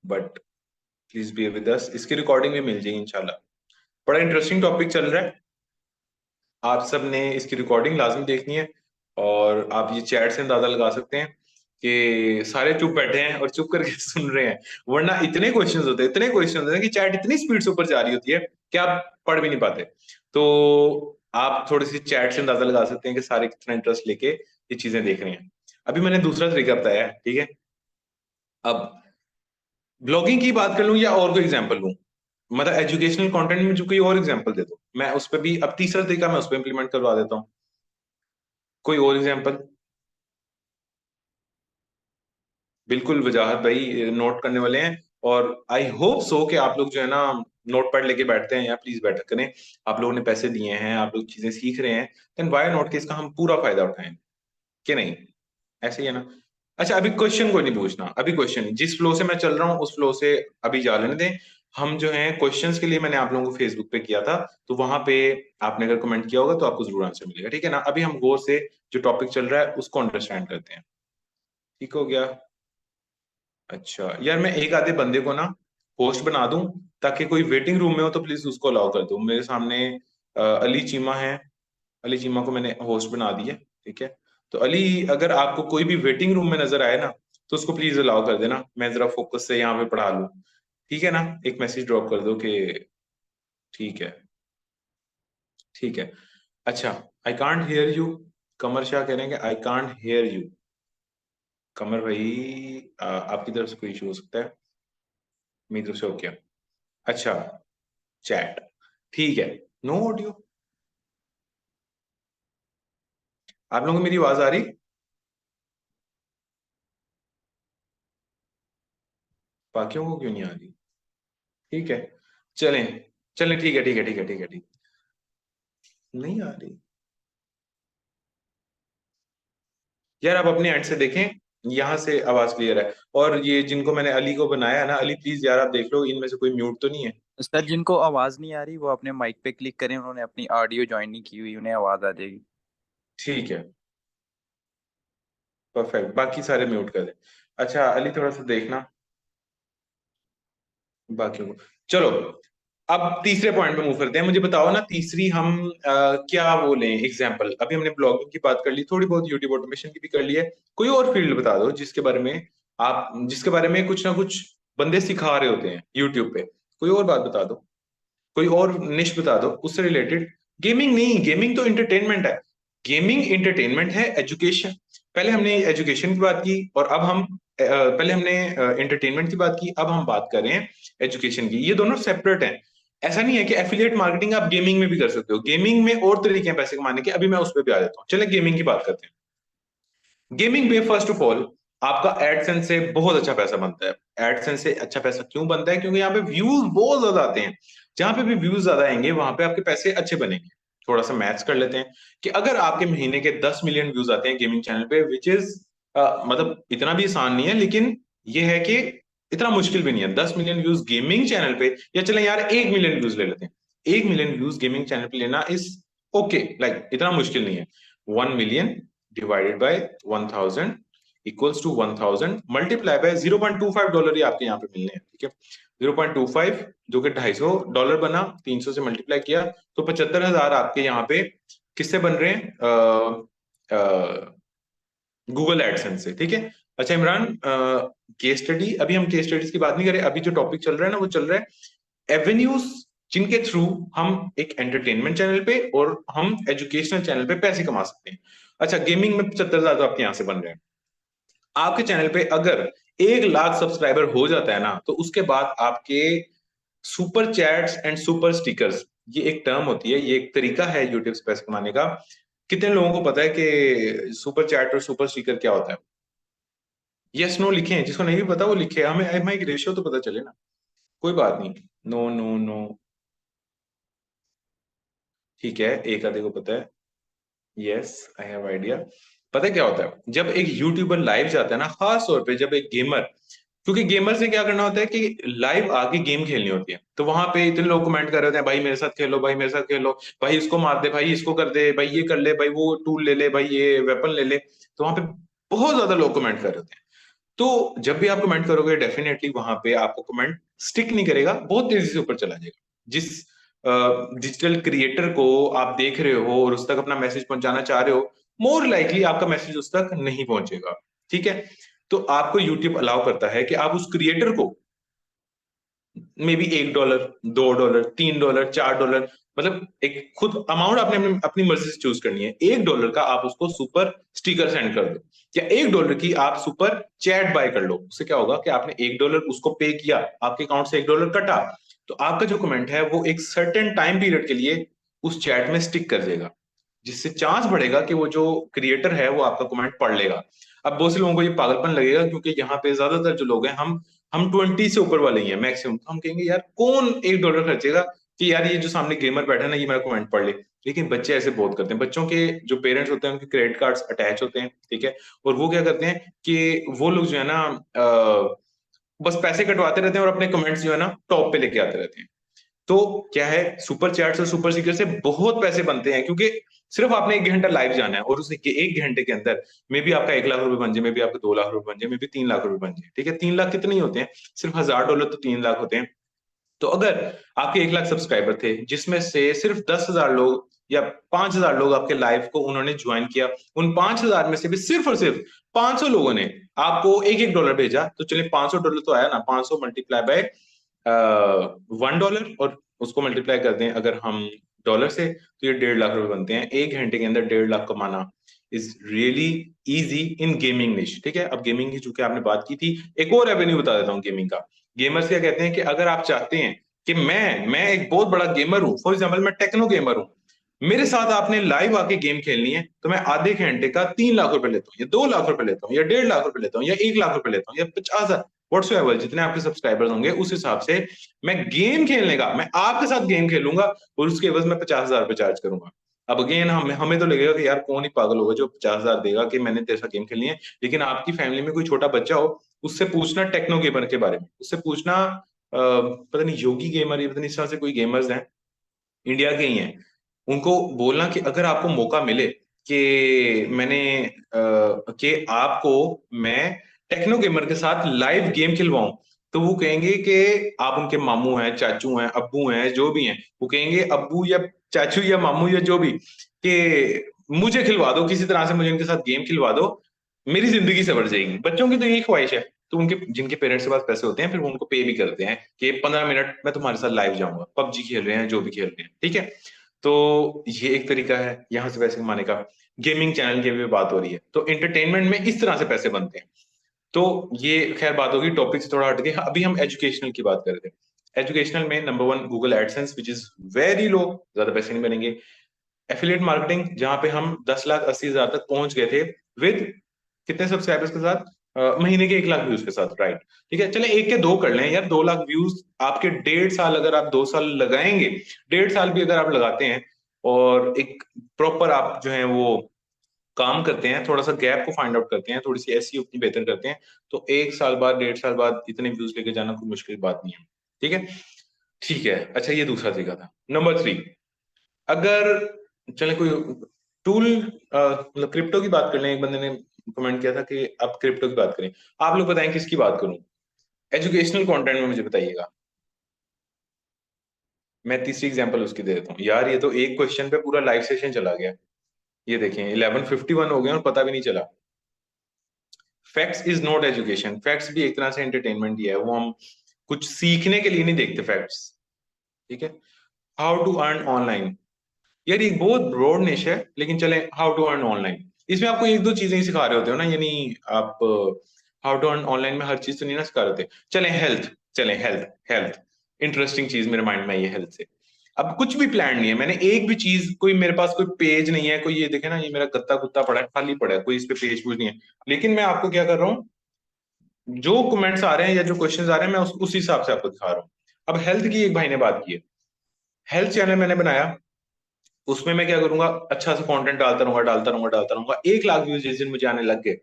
but please be with us, इसकी रिकॉर्डिंग भी मिल जाएगी इंशाल्लाह। बड़ा इंटरेस्टिंग टॉपिक चल रहा है, आप सब ने इसकी रिकॉर्डिंग लाजमी देखनी है। और आप ये चैट से अंदाजा लगा सकते हैं कि सारे चुप बैठे हैं और चुप करके सुन रहे हैं, वरना इतने क्वेश्चंस होते हैं, इतने क्वेश्चन होते हैं कि चैट इतनी स्पीड से ऊपर जा रही होती है कि आप पढ़ भी नहीं पाते। तो आप थोड़ी सी चैट से अंदाजा लगा सकते हैं कि सारे कितना इंटरेस्ट लेके ये चीजें देख रहे हैं। अभी मैंने दूसरा तरीका बताया है, ठीक है? अब ब्लॉगिंग की बात कर लूं या और कोई एग्जांपल लूं, मतलब एजुकेशनल कंटेंट में जो कोई और एग्जांपल दे दो, मैं उस पर भी, अब तीसरा तरीका मैं उस पर इंप्लीमेंट करवा देता हूँ। कोई और एग्जांपल? बिल्कुल वजाहत भाई, नोट करने वाले हैं। और आई होप सो कि आप लोग जो है ना नोट पैड लेके बैठते हैं, या प्लीज बैठा करें। आप लोगों ने पैसे दिए हैं, आप लोग चीजें सीख रहे हैं, देन वाई नॉट कि इसका हम पूरा फायदा उठाएं, कि नहीं? ऐसे ही है ना? अच्छा, अभी क्वेश्चन कोई नहीं पूछना, अभी क्वेश्चन जिस फ्लो से मैं चल रहा हूँ उस फ्लो से अभी जा लेने दें। हम जो है क्वेश्चंस के लिए मैंने आप लोगों को फेसबुक पे किया था, तो वहां पे आपने अगर कमेंट किया होगा तो आपको जरूर आंसर मिलेगा, ठीक है ना? अभी हम गौर से जो टॉपिक चल रहा है उसको अंडरस्टैंड करते हैं। ठीक हो गया? अच्छा यार, मैं एक आधे बंदे को ना होस्ट बना दूं, ताकि कोई वेटिंग रूम में हो तो प्लीज उसको अलाउ कर दो। मेरे सामने अली चीमा है, अली चीमा को मैंने होस्ट बना दिया, ठीक है? तो अली, अगर आपको कोई भी वेटिंग रूम में नजर आए ना तो उसको प्लीज अलाउ कर देना, मैं जरा फोकस से यहाँ पे पढ़ा लूं। ठीक है ना? एक मैसेज ड्रॉप कर दो कि ठीक है, ठीक है। अच्छा, आई कांट हियर यू, कमर शाह कह रहे हैं कि आई कांट हियर यू। कमर भाई, आपकी तरफ से कोई इशू हो सकता है, मेरी तरफ से हो क्या? अच्छा, चैट, ठीक है, नो ऑडियो। आप लोगों को मेरी आवाज आ रही? बाकियों को क्यों नहीं आ रही? ठीक है, चलें, चलें, ठीक है, ठीक है, ठीक है, ठीक है, ठीक। नहीं आ रही यार, आप अपने एंड से देखें, यहाँ से आवाज क्लियर है। और ये जिनको मैंने अली को बनाया है ना, अली प्लीज यार आप देख लो इनमें से कोई म्यूट तो नहीं है। सर जिनको आवाज नहीं आ रही वो अपने माइक पे क्लिक करें, उन्होंने अपनी ऑडियो ज्वाइन नहीं की हुई, उन्हें आवाज आ जाएगी। ठीक है, परफेक्ट, बाकी सारे म्यूट कर दें। अच्छा अली, थोड़ा सा देखना बाकियों को। चलो, अब तीसरे पॉइंट पे मूव करते हैं। मुझे बताओ ना, तीसरी हम क्या वो लें एग्जाम्पल? अभी हमने ब्लॉगिंग की बात कर ली, थोड़ी बहुत यूट्यूब ऑटोमेशन की भी कर ली है। कोई और फील्ड बता दो जिसके बारे में आप, जिसके बारे में कुछ ना कुछ बंदे सिखा रहे होते हैं यूट्यूब पे। कोई और बात बता दो, कोई और निश बता दो उससे रिलेटेड। गेमिंग नहीं, गेमिंग तो इंटरटेनमेंट है, गेमिंग इंटरटेनमेंट है, एजुकेशन। पहले हमने एजुकेशन की बात की और अब हम पहले हमने एंटरटेनमेंट की बात की, अब हम बात कर रहे हैं एजुकेशन की। ये दोनों सेपरेट हैं। ऐसा नहीं है कि एफिलिएट मार्केटिंग आप गेमिंग में भी कर सकते हो, गेमिंग में और तरीके हैं पैसे कमाने के, अभी मैं उस पर भी आ जाता हूँ। चले गेमिंग की बात करते हैं। गेमिंग में फर्स्ट ऑफ ऑल आपका एडसेंस से बहुत अच्छा पैसा बनता है। एडसेंस से अच्छा पैसा क्यों बनता है? क्योंकि यहाँ पे व्यूज बहुत ज्यादा आते हैं। जहां पे भी व्यूज ज्यादा आएंगे वहां पे आपके पैसे अच्छे बनेंगे। थोड़ा सा मैथ्स कर लेते हैं कि अगर आपके महीने के 10 मिलियन व्यूज आते हैं गेमिंग चैनल पे, विच इज मतलब इतना भी आसान नहीं है, लेकिन ये है कि इतना मुश्किल भी नहीं है। 10 मिलियन व्यूज गेमिंग चैनल पे, या चले यार 1 मिलियन व्यूज ले लेते हैं, 1 मिलियन व्यूज गेमिंग चैनल पे लेना इज ओके, लाइक इतना मुश्किल नहीं है। 1 million divided by 1000 equals to 1000 multiply by $0.25 ही आपके यहाँ पे मिलने हैं, ठीक है। 0.25 जो कि $250 बना, 300 से मल्टीप्लाई किया तो 75,000 आपके यहाँ पे किससे बन रहे हैं, गूगल एडसेंस से, ठीक है। अच्छा इमरान, केस स्टडी, अभी हम केस स्टडीज की बात नहीं करें, अभी जो टॉपिक चल रहा है ना वो चल रहा है एवेन्यूज जिनके थ्रू हम एक एंटरटेनमेंट चैनल पे और हम एजुकेशनल चैनल पे पैसे कमा सकते हैं। अच्छा गेमिंग में 75,000 तो आपके यहाँ से बन रहे हैं। आपके चैनल पे अगर 1 लाख सब्सक्राइबर हो जाता है ना, तो उसके बाद आपके super chats and super stickers, ये एक टर्म होती है, ये एक तरीका है यूट्यूब से पैसे कमाने का। कितने लोगों को पता है कि सुपर चैट और सुपर स्टिकर क्या होता है? यस नो लिखे हैं, जिसको नहीं भी पता वो लिखे, हमें हमें एक रेशियो तो पता चले ना। कोई बात नहीं, नो नो नो, ठीक है, एक आधे को पता है। Yes I have idea. पता है क्या होता है जब एक यूट्यूबर लाइव जाता है ना, खास तौर पे जब एक गेमर, क्योंकि गेमर से क्या करना होता है कि लाइव आके गेम खेलनी होती है, तो वहां पे इतने लोग कमेंट कर रहे होते हैं, भाई मेरे साथ खेलो, भाई मेरे साथ खेलो, भाई इसको मार दे, भाई इसको कर दे, भाई ये कर ले, भाई वो टूल ले ले, भाई ये वेपन ले ले, तो वहां पे बहुत ज्यादा लोग कमेंट कर रहे होते हैं। तो जब भी आप कमेंट करोगे डेफिनेटली वहां पे आपको कमेंट स्टिक नहीं करेगा, बहुत तेजी से ऊपर चला जाएगा। जिस डिजिटल क्रिएटर को आप देख रहे हो और उस तक अपना मैसेज पहुंचाना चाह रहे हो, मोर लाइकली आपका मैसेज उस तक नहीं पहुंचेगा, ठीक है। तो आपको यूट्यूब अलाउ करता है कि आप उस क्रिएटर को मे बी $1, $2, $3, $4, मतलब एक खुद अमाउंट आपने अपनी मर्जी से चूज करनी है। $1 का आप उसको सुपर स्टिकर सेंड कर दो, या $1 की आप सुपर चैट बाय कर लो। उससे क्या होगा कि आपने $1 उसको पे किया, आपके अकाउंट से $1 कटा, तो आपका जो कमेंट है वो एक सर्टेन टाइम पीरियड के लिए उस चैट में स्टिक कर जाएगा, जिससे चांस बढ़ेगा कि वो जो क्रिएटर है वो आपका कमेंट पढ़ लेगा। अब बहुत से लोगों को ये पागलपन लगेगा, क्योंकि यहाँ पे ज्यादातर जो लोग हैं हम 20 से ऊपर वाले ही हैं मैक्सिमम, तो हम कहेंगे यार कौन $1 खर्चेगा कि यार ये जो सामने गेमर बैठा है ना ये मेरा कमेंट पढ़ ले। लेकिन बच्चे ऐसे बहुत करते हैं, बच्चों के जो पेरेंट्स होते हैं उनके क्रेडिट कार्ड्स अटैच होते हैं, ठीक है, और वो क्या करते हैं कि वो लोग जो है ना बस पैसे कटवाते रहते हैं और अपने कमेंट्स जो है ना टॉप पे लेके आते रहते हैं। तो क्या है, सुपर चैट्स और सुपर स्टिकर से बहुत पैसे बनते हैं, क्योंकि सिर्फ आपने 1 घंटा लाइव जाना है और उस 1 घंटे के अंदर मे भी आपका $1 लाख बन जाए, मे भी आपका $2 लाख बन जाए, मे भी $3 लाख बन जाए, ठीक है। 3 लाख कितने ही होते हैं, सिर्फ $1,000 तो 3 लाख होते हैं। तो अगर आपके 1 लाख सब्सक्राइबर थे जिसमें से सिर्फ 10,000 लोग या 5,000 लोग आपके लाइव को उन्होंने ज्वाइन किया, उन 5,000 में से भी सिर्फ और सिर्फ 500 लोगों ने आपको $1 भेजा, तो चलिए $500 तो आया ना, 500 मल्टीप्लाई बाय $1, और उसको मल्टीप्लाई कर दें अगर हम डॉलर से, तो ये $1.5 लाख बनते हैं। 1 घंटे के अंदर 1.5 लाख कमाना is really easy in gaming निश, ठीक है। अब गेमिंग की चूंकि आपने बात की थी, एक और रेवेन्यू बता देता हूँ गेमिंग का। गेमर्स क्या कहते हैं कि अगर आप चाहते हैं कि मैं एक बहुत बड़ा गेमर हूं, फॉर एग्जाम्पल मैं टेक्नो गेमर हूं, मेरे साथ आपने लाइव आके गेम खेलनी है, तो मैं आधे घंटे का $3 लाख लेता हूँ, या $2 लाख लेता हूँ, या $1.5 लाख लेता हूँ, या $1 लाख लेता हूँ, या 50,000, व्हाट्सएवर जितने आपके सब्सक्राइबर्स होंगे उस हिसाब से मैं गेम खेलने का, मैं आपके साथ गेम खेलूंगा और उसके एवज में 50,000 रुपए चार्ज करूंगा। अब अगेन हमें तो लगेगा कि यार कौन ही पागल होगा जो 50,000 देगा कि मैंने तेरे साथ गेम खेलनी है। लेकिन आपकी फैमिली में कोई छोटा बच्चा हो, उससे पूछना टेक्नो गेमर के बारे में, उससे पूछना पता नहीं योगी गेमर, ये पता नहीं इस तरह से कोई गेमर्स हैं, इंडिया के ही हैं, उनको बोलना कि अगर आपको मौका मिले कि कि आपको मैं टेक्नो गेमर के साथ लाइव गेम खिलवाऊं, तो वो कहेंगे कि आप उनके मामू हैं, चाचू हैं, अब्बू हैं, जो भी हैं, वो कहेंगे अब्बू या चाचू या मामू या जो भी, कि मुझे खिलवा दो किसी तरह से, मुझे उनके साथ गेम खिलवा दो, मेरी जिंदगी सवर जाएगी। बच्चों की तो यही ख्वाहिश है। तो उनके जिनके पेरेंट्स के पास पैसे होते हैं फिर वो उनको पे भी करते हैं कि 15 मिनट मैं तुम्हारे साथ लाइव जाऊंगा, पबजी खेल रहे हैं, जो भी खेल रहे हैं, ठीक है। तो ये एक तरीका है यहां से पैसे कमाने का। गेमिंग चैनल की भी बात हो रही है, तो एंटरटेनमेंट में इस तरह से पैसे बनते हैं। तो ये खैर बात होगी, टॉपिक से थोड़ा हट के अभी हम एजुकेशनल की बात कर रहे थे। एजुकेशनल में number 1 Google AdSense which is very low, ज्यादा पैसे नहीं बनेंगे। एफिलिएट मार्केटिंग जहां पे हम 10,80,000 तक पहुंच गए थे विद कितने सब्सक्राइबर्स के साथ, महीने के 1 लाख व्यूज के साथ, राइट, ठीक है। चले 1 के 2 कर लें यार, 2 लाख व्यूज आपके 1.5 साल, अगर आप 2 साल लगाएंगे, 1.5 साल भी अगर आप लगाते हैं और एक प्रॉपर आप जो है वो काम करते हैं, थोड़ा सा गैप को फाइंड आउट करते हैं, थोड़ी सी एसईओ अपनी बेहतर करते हैं, तो 1 साल बाद 1.5 साल बाद इतने व्यूज लेके जाना कोई मुश्किल बात नहीं है। ठीक है, ठीक है। अच्छा, ये दूसरा तरीका था। नंबर 3, अगर चले कोई टूल, मतलब क्रिप्टो की बात कर लें। एक बंदे ने कमेंट किया था कि आप क्रिप्टो की बात करें। आप लोग बताएं किसकी बात करूं? एजुकेशनल कंटेंट में मुझे बताइएगा। मैं तीसरी एग्जांपल उसकी दे देता हूँ यार। ये तो एक क्वेश्चन पे पूरा लाइव सेशन चला गया। ये देखें 11:51 हो गए और पता भी नहीं चला। Facts is not education. Facts भी एक तरह से एंटरटेनमेंट ही है, वो हम कुछ सीखने के लिए नहीं देखते फैक्ट्स। ठीक है। हाउ टू अर्न ऑनलाइन, यार ये बहुत ब्रॉड निश है, लेकिन चले हाउ टू अर्न ऑनलाइन। इसमें आपको एक दो चीजें ही सिखा रहे होते हो ना, यानी आप हाउ टू अर्न ऑनलाइन में हर चीज तो नहीं ना सिखा रहे होते। चले हेल्थ, चले हेल्थ, हेल्थ इंटरेस्टिंग चीज मेरे माइंड में आई है हेल्थ से। अब कुछ भी प्लान नहीं है, मैंने एक भी चीज, कोई मेरे पास कोई पेज नहीं है, कोई ये देखे ना, ये मेरा गत्ता कुत्ता पड़ा है, खाली पड़ा है, कोई इस पे पेज पूज नहीं है। लेकिन मैं आपको क्या कर रहा हूँ, जो कमेंट्स आ रहे हैं या जो क्वेश्चंस आ रहे हैं, मैं उस हिसाब से आपको दिखा रहा हूँ। अब हेल्थ की एक भाई ने बात की है, हेल्थ चैनल मैंने बनाया, उसमें मैं क्या करूंगा, अच्छा सा कंटेंट डालता रहूंगा, डालता रहूंगा, डालता रहूंगा। 1 लाख व्यूज जिस दिन मुझे आने लग गए,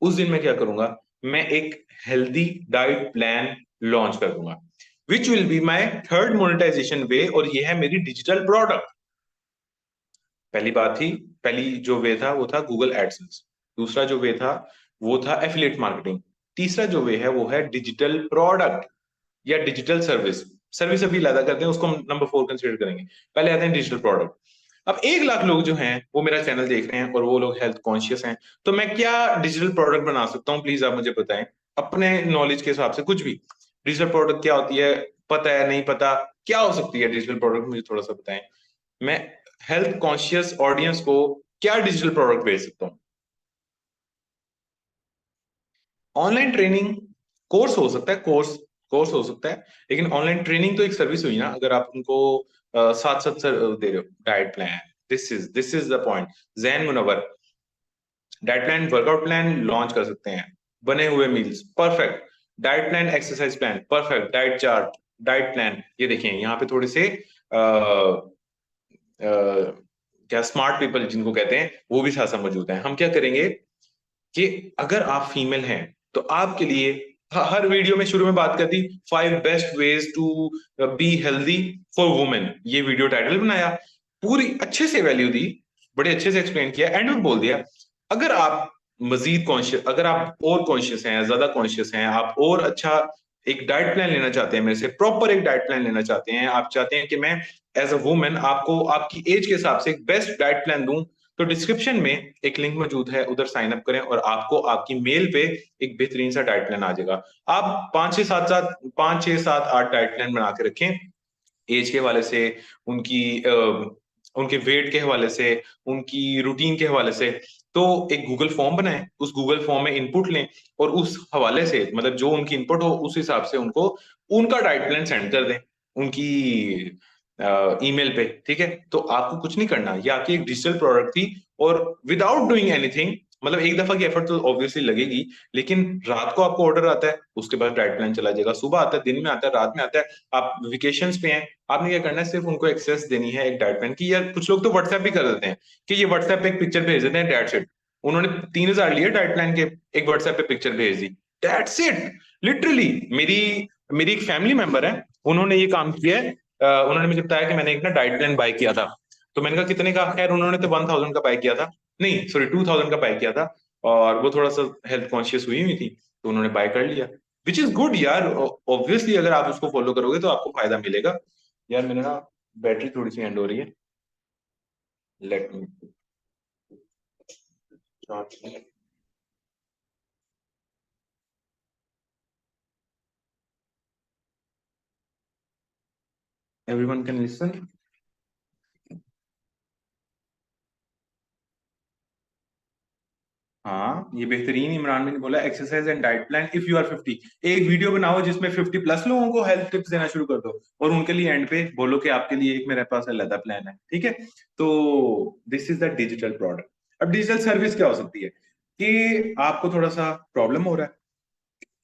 उस दिन मैं क्या करूंगा, मैं एक हेल्दी डाइट प्लान लॉन्च कर दूंगा, which will be my third monetization way, और ये है मेरी डिजिटल प्रोडक्ट। पहली बात थी, पहली जो वे था वो था गूगल एडसेंस। दूसरा जो वे था वो था एफिलिएट मार्केटिंग। तीसरा जो वे है वो है डिजिटल प्रोडक्ट या डिजिटल सर्विस। सर्विस अभी लादा करते हैं, उसको हम नंबर 4 कंसिडर करेंगे। पहले आते हैं डिजिटल प्रोडक्ट। अब 1 लाख लोग जो हैं वो मेरा चैनल देख रहे हैं और वो लोग हेल्थ कॉन्शियस हैं, तो मैं क्या डिजिटल प्रोडक्ट बना सकता हूँ? प्लीज आप मुझे बताएं अपने नॉलेज के हिसाब से। कुछ भी डिजिटल प्रोडक्ट क्या होती है, पता है नहीं पता, क्या हो सकती है डिजिटल प्रोडक्ट, मुझे थोड़ा सा बताएं। मैं हेल्थ कॉन्शियस ऑडियंस को क्या डिजिटल प्रोडक्ट बेच सकता हूँ? ऑनलाइन ट्रेनिंग, कोर्स हो सकता है, कोर्स हो सकता है, लेकिन ऑनलाइन ट्रेनिंग तो एक सर्विस हुई ना। अगर आप उनको साथ साथ दे रहे हो diet plan, this is the point. Zain Munawar, diet plan, workout plan launch कर सकते हैं, बने हुए meals perfect, diet plan, exercise plan perfect, diet chart, diet plan. ये देखिए यहाँ पे थोड़े से क्या स्मार्ट पीपल जिनको कहते हैं वो भी साथ साथ मौजूद हैं। हम क्या करेंगे कि अगर आप फीमेल हैं तो आपके लिए हर वीडियो में शुरू में बात कर दी 5 best ways to be healthy for women, ये वीडियो टाइटल बनाया, पूरी अच्छे से वैल्यू दी, बड़े अच्छे से एक्सप्लेन किया, एंड में बोल दिया अगर आप मजीद कॉन्शियस, अगर आप और कॉन्शियस हैं, ज्यादा कॉन्शियस हैं, आप और अच्छा एक डाइट प्लान लेना चाहते हैं मेरे से, प्रॉपर एक डाइट प्लान लेना चाहते हैं, आप चाहते हैं कि मैं एज अ वुमेन आपको आपकी एज के हिसाब से एक बेस्ट डाइट प्लान दूं, तो डिस्क्रिप्शन में एक लिंक मौजूद है, उधर साइन अप करें और आपको आपकी मेल पे एक बेहतरीन सा डाइट प्लान आ जाएगा। आप 5 6 7 8 डाइट प्लान बना के रखें, एज के हवाले से, उनकी उनके वेट के हवाले से, उनकी रूटीन के हवाले से। तो एक गूगल फॉर्म बनाएं, उस गूगल फॉर्म में इनपुट लें और उस हवाले से, मतलब जो उनकी इनपुट हो उस हिसाब से उनको उनका डाइट प्लान सेंड कर दें उनकी ईमेल पे। ठीक है, तो आपको कुछ नहीं करना, ये आपकी एक डिजिटल प्रोडक्ट थी, और विदाउट डूइंग एनीथिंग, मतलब एक दफा की एफर्ट तो ऑब्वियसली लगेगी, लेकिन रात को आपको ऑर्डर आता है, उसके बाद डाइट प्लान चला जाएगा, सुबह आता है, दिन में आता है, रात में आता है, आप वेकेशंस पे हैं, आपने क्या करना है, सिर्फ उनको एक्सेस देनी है एक डाइट प्लान की। या कुछ लोग तो व्हाट्सएप भी कर देते हैं कि ये व्हाट्सएप पे एक पिक्चर भेज देते हैं, दैट्स इट। उन्होंने 3,000 लिए डाइट प्लान के, एक व्हाट्सएप पे पिक्चर भेज दी, दैट्स इट। लिटरली मेरी मेरी एक फैमिली मेंबर है, उन्होंने ये काम किया है। उन्होंने मुझे बताया कि मैंने एक ना डाइट प्लान बाय किया था, तो मैंने कहा कितने का? खैर उन्होंने तो 1,000 का बाय किया था, नहीं सॉरी 2,000 का बाय किया था, और वो थोड़ा सा हेल्थ कॉन्शियस हुई हुई थी, तो उन्होंने बाय कर लिया, विच इज गुड यार। ऑब्वियसली अगर आप उसको फॉलो करोगे तो आपको फायदा मिलेगा। यार मेरे ना बैटरी थोड़ी सी एंड हो रही है, let me charge. Everyone can listen. हाँ, ये बेहतरीन इमरान ने बोला, exercise and diet plan if you are 50। एक वीडियो बनाओ जिसमें 50+ लोगों को हेल्थ टिप्स देना शुरू कर दो, और उनके लिए एंड पे बोलो कि आपके लिए एक मेरे पास अलग प्लान है। ठीक है, तो this is the digital product. अब डिजिटल सर्विस क्या हो सकती है कि आपको थोड़ा सा प्रॉब्लम हो रहा है,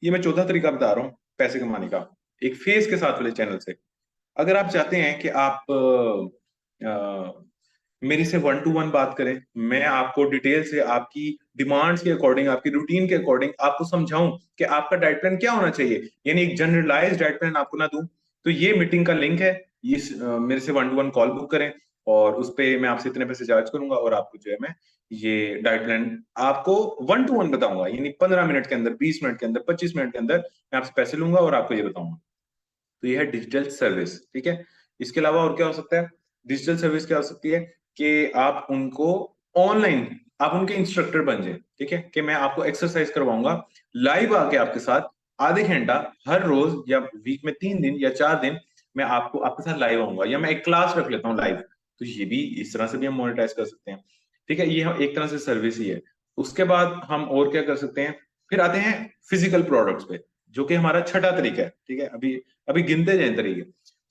ये मैं चौथा तरीका बता रहा हूँ पैसे कमाने का, एक फेस के साथ वाले चैनल से। अगर आप चाहते हैं कि आप मेरे से 1 to 1 बात करें, मैं आपको डिटेल से आपकी डिमांड्स के अकॉर्डिंग, आपकी रूटीन के अकॉर्डिंग आपको समझाऊं कि आपका डाइट प्लान क्या होना चाहिए, यानी एक जनरलाइज डाइट प्लान आपको ना दूं। तो ये मीटिंग का लिंक है, मेरे से 1 to 1 कॉल बुक करें, और उस पे मैं आपसे इतने पैसे चार्ज करूंगा, और आपको जो है मैं ये डाइट प्लान आपको 1 to 1 बताऊंगा, यानी 15 मिनट के अंदर, 20 मिनट के अंदर, 25 मिनट के अंदर मैं आपसे पैसे लूंगा और आपको ये बताऊंगा। तो ये है डिजिटल सर्विस, ठीक है। इसके अलावा और क्या हो सकता है? डिजिटल सर्विस क्या हो सकती है कि आप उनको ऑनलाइन, आप उनके इंस्ट्रक्टर बन जाए, ठीक है, कि मैं आपको एक्सरसाइज करवाऊंगा लाइव आके आपके साथ, आधे घंटा हर रोज, या वीक में 3 दिन या 4 दिन मैं आपको आपके साथ लाइव आऊंगा, या मैं एक क्लास रख लेता हूँ लाइव। तो ये भी इस तरह से भी हम मोनेटाइज कर सकते हैं, ठीक है। ये हम एक तरह से सर्विस ही है। उसके बाद हम और क्या कर सकते हैं? फिर आते हैं फिजिकल प्रोडक्ट्स पे, जो कि हमारा छठा तरीका है, ठीक है। अभी अभी गिनते जाए तरीके।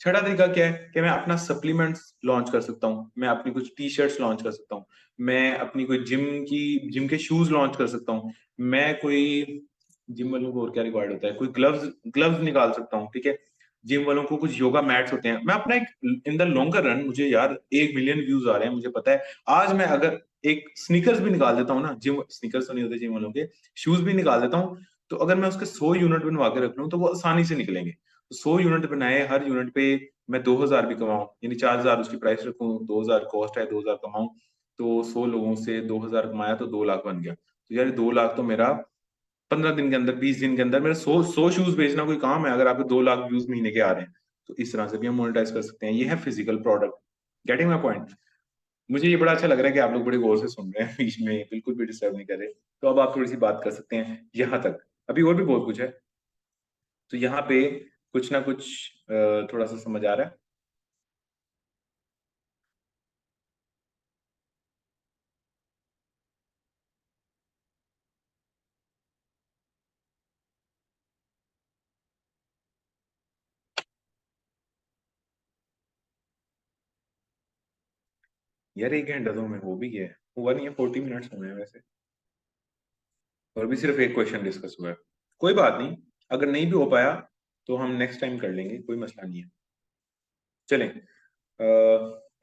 छठा तरीका क्या है कि मैं अपना सप्लीमेंट्स लॉन्च कर सकता हूँ, मैं अपनी कुछ टी शर्ट्स लॉन्च कर सकता हूँ, मैं अपनी कोई जिम के शूज लॉन्च कर सकता हूँ, मैं कोई जिम वालों को और क्या रिक्वायर्ड होता है, कोई ग्लव्स ग्लव्स निकाल सकता हूँ, ठीक है। जिम वालों को कुछ योगा मैट्स होते हैं। मैं अपना एक इन द लॉन्गर रन, मुझे यार 1 मिलियन व्यूज आ रहे हैं, मुझे पता है। आज मैं अगर एक स्नीकर्स भी निकाल देता हूँ ना, जिम स्नीकर्स तो नहीं होते जिम वालों के, शूज भी निकाल देता हूँ, तो अगर मैं उसके 100 यूनिट बनवा के रख लूँ तो वो आसानी से निकलेंगे। तो 100 यूनिट बनाए, हर यूनिट पे मैं 2,000 भी कमाऊं, यानी 4,000 उसकी प्राइस रखूं, 2,000 कॉस्ट है, 2,000 कमाऊं, तो 100 लोगों से 2,000 कमाया तो 2 लाख बन गया। तो यार 2 लाख तो मेरा 15 दिन के अंदर, 20 दिन के अंदर, मेरा 100 शूज बेचना कोई काम है, अगर आपके 2 लाख व्यूज महीने के आ रहे हैं। तो इस तरह से भी हम मोनेटाइज कर सकते हैं। ये है physical product. Getting my point? मुझे ये बड़ा अच्छा लग रहा है कि आप लोग बड़े गौर से सुन रहे हैं, बीच में बिल्कुल भी डिस्टर्ब नहीं कर रहे। तो अब आप थोड़ी सी बात कर सकते हैं यहाँ तक। अभी और भी बहुत कुछ है, तो यहाँ पे कुछ ना कुछ थोड़ा सा समझ आ रहा है। यार 1 घंटा तो हमें हो भी गया है, हुआ नहीं है, 40 मिनट्स हुए हैं वैसे, और भी सिर्फ एक क्वेश्चन डिस्कस हुआ है। कोई बात नहीं, अगर नहीं भी हो पाया तो हम नेक्स्ट टाइम कर लेंगे, कोई मसला नहीं है। चलें,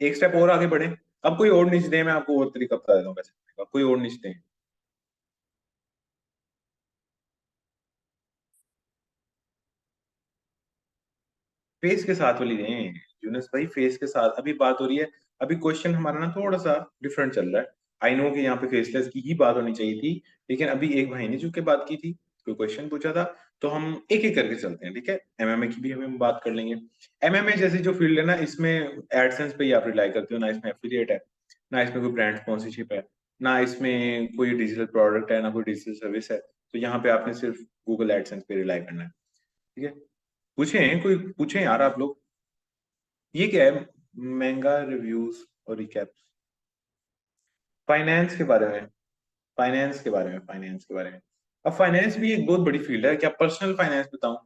एक स्टेप और आगे बढ़े। अब कोई और निच दे, मैं आपको और तरीका बता देता हूँ वैसे, कोई और निच दें। फेस के साथ वाली दें यूनस भाई, फेस के साथ अभी बात हो रही है। अभी क्वेश्चन हमारा ना थोड़ा सा डिफरेंट चल रहा है। आई नो कि यहाँ पे फेसलेस की ही बात होनी चाहिए थी, लेकिन अभी एक भाई ने जो के बात की थी, कोई क्वेश्चन पूछा था, तो हम एक एक करके चलते हैं, ठीक है। एमएमए की भी हम बात कर लेंगे। एमएमए जैसे जो फील्ड है ना, इसमें एडसेंस पे ही आप रिलाई करते हो ना, इसमें एफिलिएट है, ना इसमें कोई ब्रांड स्पॉन्सरशिप है, ना इसमें कोई डिजिटल प्रोडक्ट है, ना कोई डिजिटल सर्विस है। तो यहाँ पे आपने सिर्फ गूगल एडसेंस पे रिलाई करना है, ठीक है। पूछें, कोई पूछें यार आप लोग। ये क्या है? महंगा रिव्यूज और रिकैप्स, फाइनेंस के बारे में, फाइनेंस के बारे में। अब फाइनेंस भी एक बहुत बड़ी फील्ड है। क्या पर्सनल फाइनेंस बताऊं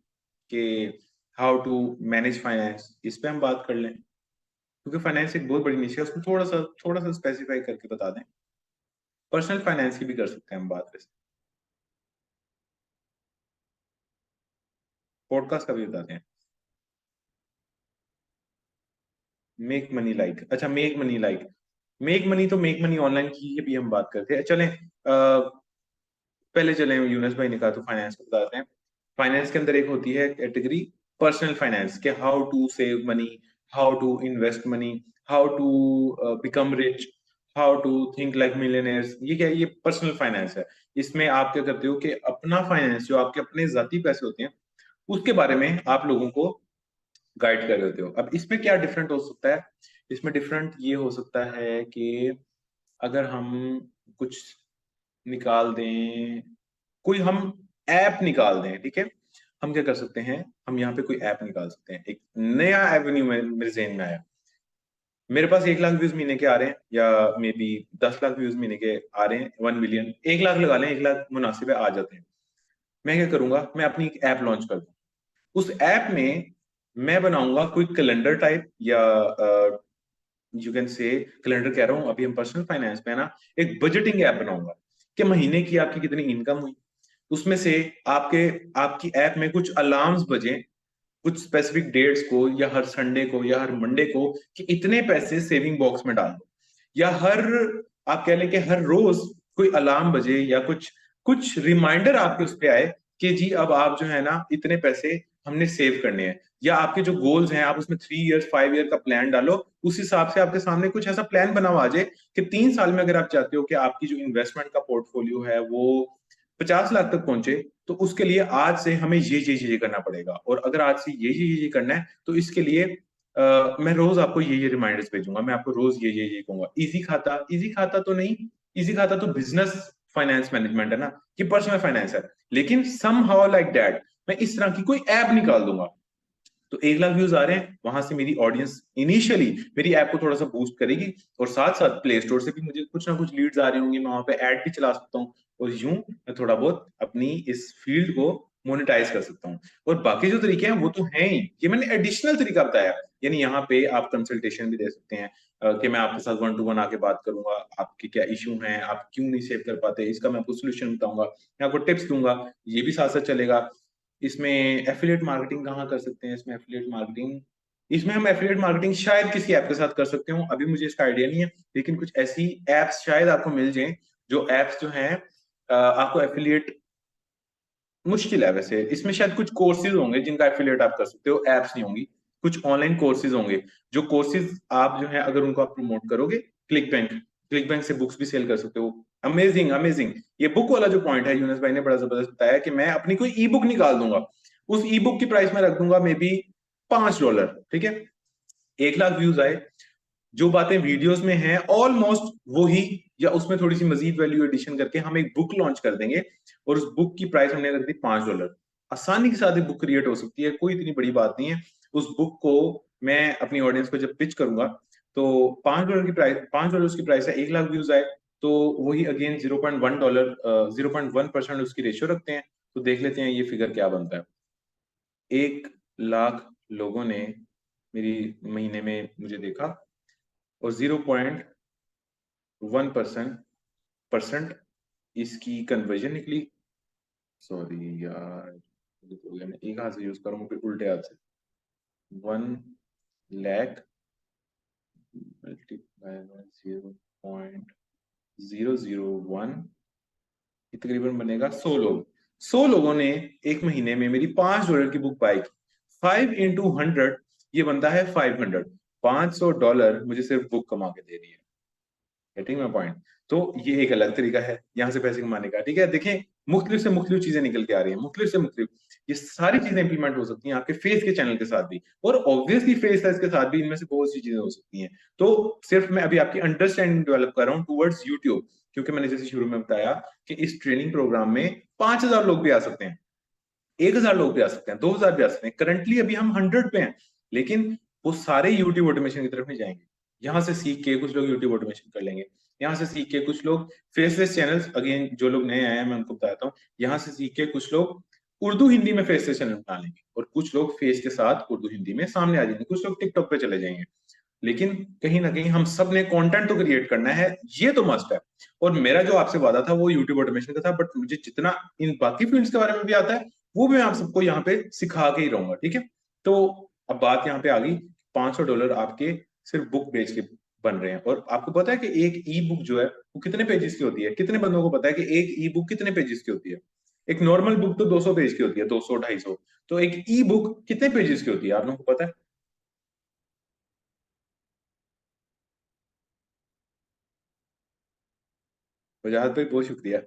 कि हाउ टू मैनेज फाइनेंस, इस पे हम बात कर लें, क्योंकि फाइनेंस एक बहुत बड़ी निश है, उसको थोड़ा सा स्पेसिफाई करके बता दें। पर्सनल फाइनेंस की भी कर सकते हैं हम बात वैसे, पॉडकास्ट का भी बताते हैं। मेक मनी लाइक, अच्छा make money like, make money तो मेक मनी ऑनलाइन की भी हम बात करते हैं। चलें, पहले चले, यूनुस भाई ने कहा तो फाइनेंस को बताते हैं। फाइनेंस के अंदर एक होती है कैटेगरी पर्सनल फाइनेंस, के how to save money, how to invest money, how to become rich, how to think like millionaires. ये क्या है? ये पर्सनल फाइनेंस है। इसमें आप क्या करते हो कि अपना फाइनेंस, जो आपके अपने जाती पैसे होते हैं, उसके बारे में आप लोगों को गाइड कर देते हो। अब इसमें क्या डिफरेंट हो सकता है? इसमें डिफरेंट ये हो सकता है कि अगर हम कुछ निकाल दें, कोई हम ऐप निकाल दें, ठीक है। हम क्या कर सकते हैं? हम यहाँ पे कोई ऐप निकाल सकते हैं, एक नया एवेन्यू मेरे जहन में आया। मेरे पास 1 लाख व्यूज महीने के आ रहे हैं, या मे बी 10 लाख व्यूज महीने के आ रहे हैं, 1 मिलियन, 1 लाख लगा लें, 1 लाख मुनासिब है, आ जाते हैं। मैं क्या करूंगा? मैं अपनी एक ऐप लॉन्च कर दूं। उस ऐप में मैं बनाऊंगा कोई कैलेंडर टाइप, या यू कैन से, कैलेंडर कह रहा हूँ, अभी हम पर्सनल फाइनेंस में है ना, एक बजटिंग ऐप बनाऊंगा कि महीने की आपकी कितनी इनकम हुई, उसमें से आपके आपकी ऐप में कुछ अलार्म्स बजे, कुछ स्पेसिफिक डेट्स को, या हर संडे को, या हर मंडे को, कि इतने पैसे सेविंग बॉक्स में डाल दो। या हर, आप कह लें कि हर रोज कोई अलार्म बजे या कुछ कुछ रिमाइंडर आपके उस पे आए कि जी अब आप जो है ना इतने पैसे हमने सेव करने हैं, या आपके जो गोल्स हैं आप उसमें 3 इयर्स 5 ईयर का प्लान डालो, उस हिसाब से आपके सामने कुछ ऐसा प्लान बना हुआ आ जाए कि 3 साल में अगर आप चाहते हो कि आपकी जो इन्वेस्टमेंट का पोर्टफोलियो है वो 50 लाख तक पहुंचे, तो उसके लिए आज से हमें ये करना पड़ेगा, और अगर आज से ये करना है तो इसके लिए मैं रोज आपको ये रिमाइंडर्स भेजूंगा, मैं आपको रोज ये कहूंगा। इजी खाता, इजी खाता तो नहीं, इजी खाता तो बिजनेस फाइनेंस मैनेजमेंट है ना, ये पर्सनल फाइनेंस है, लेकिन सम हाउ लाइक दैट मैं इस तरह की कोई ऐप निकाल दूंगा। तो 1 लाख व्यूज आ रहे हैं, वहां से मेरी ऑडियंस इनिशियली मेरी ऐप को थोड़ा सा बूस्ट करेगी, और साथ साथ प्ले स्टोर से भी मुझे कुछ ना कुछ लीड्स आ रही होंगी, मैं वहां पे ऐड भी चला सकता हूँ, और यूं मैं थोड़ा बहुत अपनी इस फील्ड को मोनेटाइज कर सकता हूँ। और बाकी जो तरीके हैं वो तो हैं ही, ये मैंने एडिशनल तरीका बताया, यानी यहाँ पे आप कंसल्टेशन भी दे सकते हैं, कि मैं आपके साथ 1 to 1 आके बात करूंगा, आपके क्या इशू हैं, आप क्यों नहीं सेव कर पाते, इसका मैं आपको सोल्यूशन बताऊंगा, मैं आपको टिप्स दूंगा, ये भी साथ साथ चलेगा। इसमें एफिलिएट मार्केटिंग कहाँ कर सकते हैं, इसमें एफिलिएट मार्केटिंग, इसमें हम एफिलिएट मार्केटिंग शायद किसी ऐप के साथ कर सकते हो, अभी मुझे इसका आइडिया नहीं है, लेकिन कुछ ऐसी एप्स शायद आपको मिल जाएं, जो एप्स जो हैं आपको एफिलिएट, मुश्किल है वैसे, इसमें शायद कुछ कोर्सेज होंगे जिनका एफिलिएट आप कर सकते हो, एप्स नहीं होंगी, कुछ ऑनलाइन कोर्सेज होंगे, जो कोर्सेज आप जो है अगर उनको आप प्रमोट करोगे, क्लिक बैंक से बुक्स भी सेल कर सकते हो। अमेजिंग अमेजिंग, ये बुक वाला जो पॉइंट है यूनुस भाई ने बड़ा जबरदस्त बताया कि मैं अपनी कोई ई बुक निकाल दूंगा, उस ई बुक की प्राइस में रख दूंगा मे बी $5, ठीक है, 1 लाख व्यूज आए, जो बातें वीडियोस में हैं ऑलमोस्ट वही, या उसमें थोड़ी सी मजीद वैल्यू एडिशन करके हम एक बुक लॉन्च कर देंगे, और उस बुक की प्राइस हमने रख दी $5। आसानी के साथ एक बुक क्रिएट हो सकती है, कोई इतनी बड़ी बात नहीं है। उस बुक को मैं अपनी ऑडियंस को जब पिच करूंगा, तो $5 की प्राइस, $5 की प्राइस है, 1 लाख व्यूज आए, तो वही अगेन $0.1, 0.1% उसकी रेशियो रखते हैं, तो देख लेते हैं ये फिगर क्या बनता है। 1 लाख लोगों ने मेरी महीने में मुझे देखा, और 0.1% इसकी कन्वर्जन निकली, सॉरी यार, मैं एक हाथ से यूज करूंगा फिर उल्टे हाथ से, 1 लाख मल्टीप्लाई बाय 0.001, तकरीबन बनेगा 100 लोग। 100 लोगों ने एक महीने में मेरी $5 की बुक बाय की, 5 into 100 ये बनता है 500, $500 मुझे सिर्फ बुक कमा के दे रही है। Getting my point? तो ये एक अलग तरीका है यहाँ से पैसे कमाने का, ठीक है। देखें, मुख्तलिफ से मुख्तलिफ चीजें निकल के आ रही हैं, मुख्तलिफ से मुख्तलिफ, ये सारी चीजें इंप्लीमेंट हो सकती हैं आपके फेस के चैनल के साथ भी, और ऑब्वियसली फेस साइज के साथ भी इनमें से बहुत सी चीजें हो सकती हैं। तो सिर्फ मैं अभी आपकी अंडरस्टैंडिंग डेवलप कर रहा हूँ टूवर्ड्स यूट्यूब, क्योंकि मैंने जैसे शुरू में बताया कि इस ट्रेनिंग प्रोग्राम में 5,000 लोग भी आ सकते हैं, 1,000 लोग भी आ सकते हैं, 2,000 भी आ सकते हैं। करंटली अभी हम 100 पे हैं, लेकिन वो सारे यूट्यूब ऑटोमेशन की तरफ नहीं जाएंगे। यहाँ से सीख के कुछ लोग यूट्यूब ऑटोमेशन कर लेंगे, यहाँ से सीख के कुछ लोग फेसलेस चैनल्स, अगेन जो लोग नए आए हैं मैं उनको बताता हूँ, यहाँ से सीख के कुछ लोग उर्दू हिंदी में फेसलेस चैनल बना लेंगे, और कुछ लोग फेस के साथ उर्दू हिंदी में सामने आ जाएंगे, कुछ लोग टिकटॉक पे चले जाएंगे। लेकिन कहीं ना कहीं हम सब ने कंटेंट तो क्रिएट करना है, ये तो मस्ट है। और मेरा जो आपसे वादा था वो यूट्यूब ऑटोमेशन का था, बट मुझे जितना इन बाकी फील्ड्स के बारे में भी आता है वो भी मैं आप सबको यहाँ पे सिखा के ही रहूंगा, ठीक है। तो अब बात यहाँ पे आ गई, $500 आपके सिर्फ बुक बेच के बन रहे हैं, और आपको पता है कि एक ई बुक जो है वो कितने पेजेस की होती है? कितने बंदों को पता है कि एक ई बुक कितने पेजेस की होती है? एक नॉर्मल बुक तो 200 पेज की होती है, 200 250, तो एक ई बुक कितने पेजेस की होती है आप लोगों को पता है? वजाहत भाई बहुत शुक्रिया।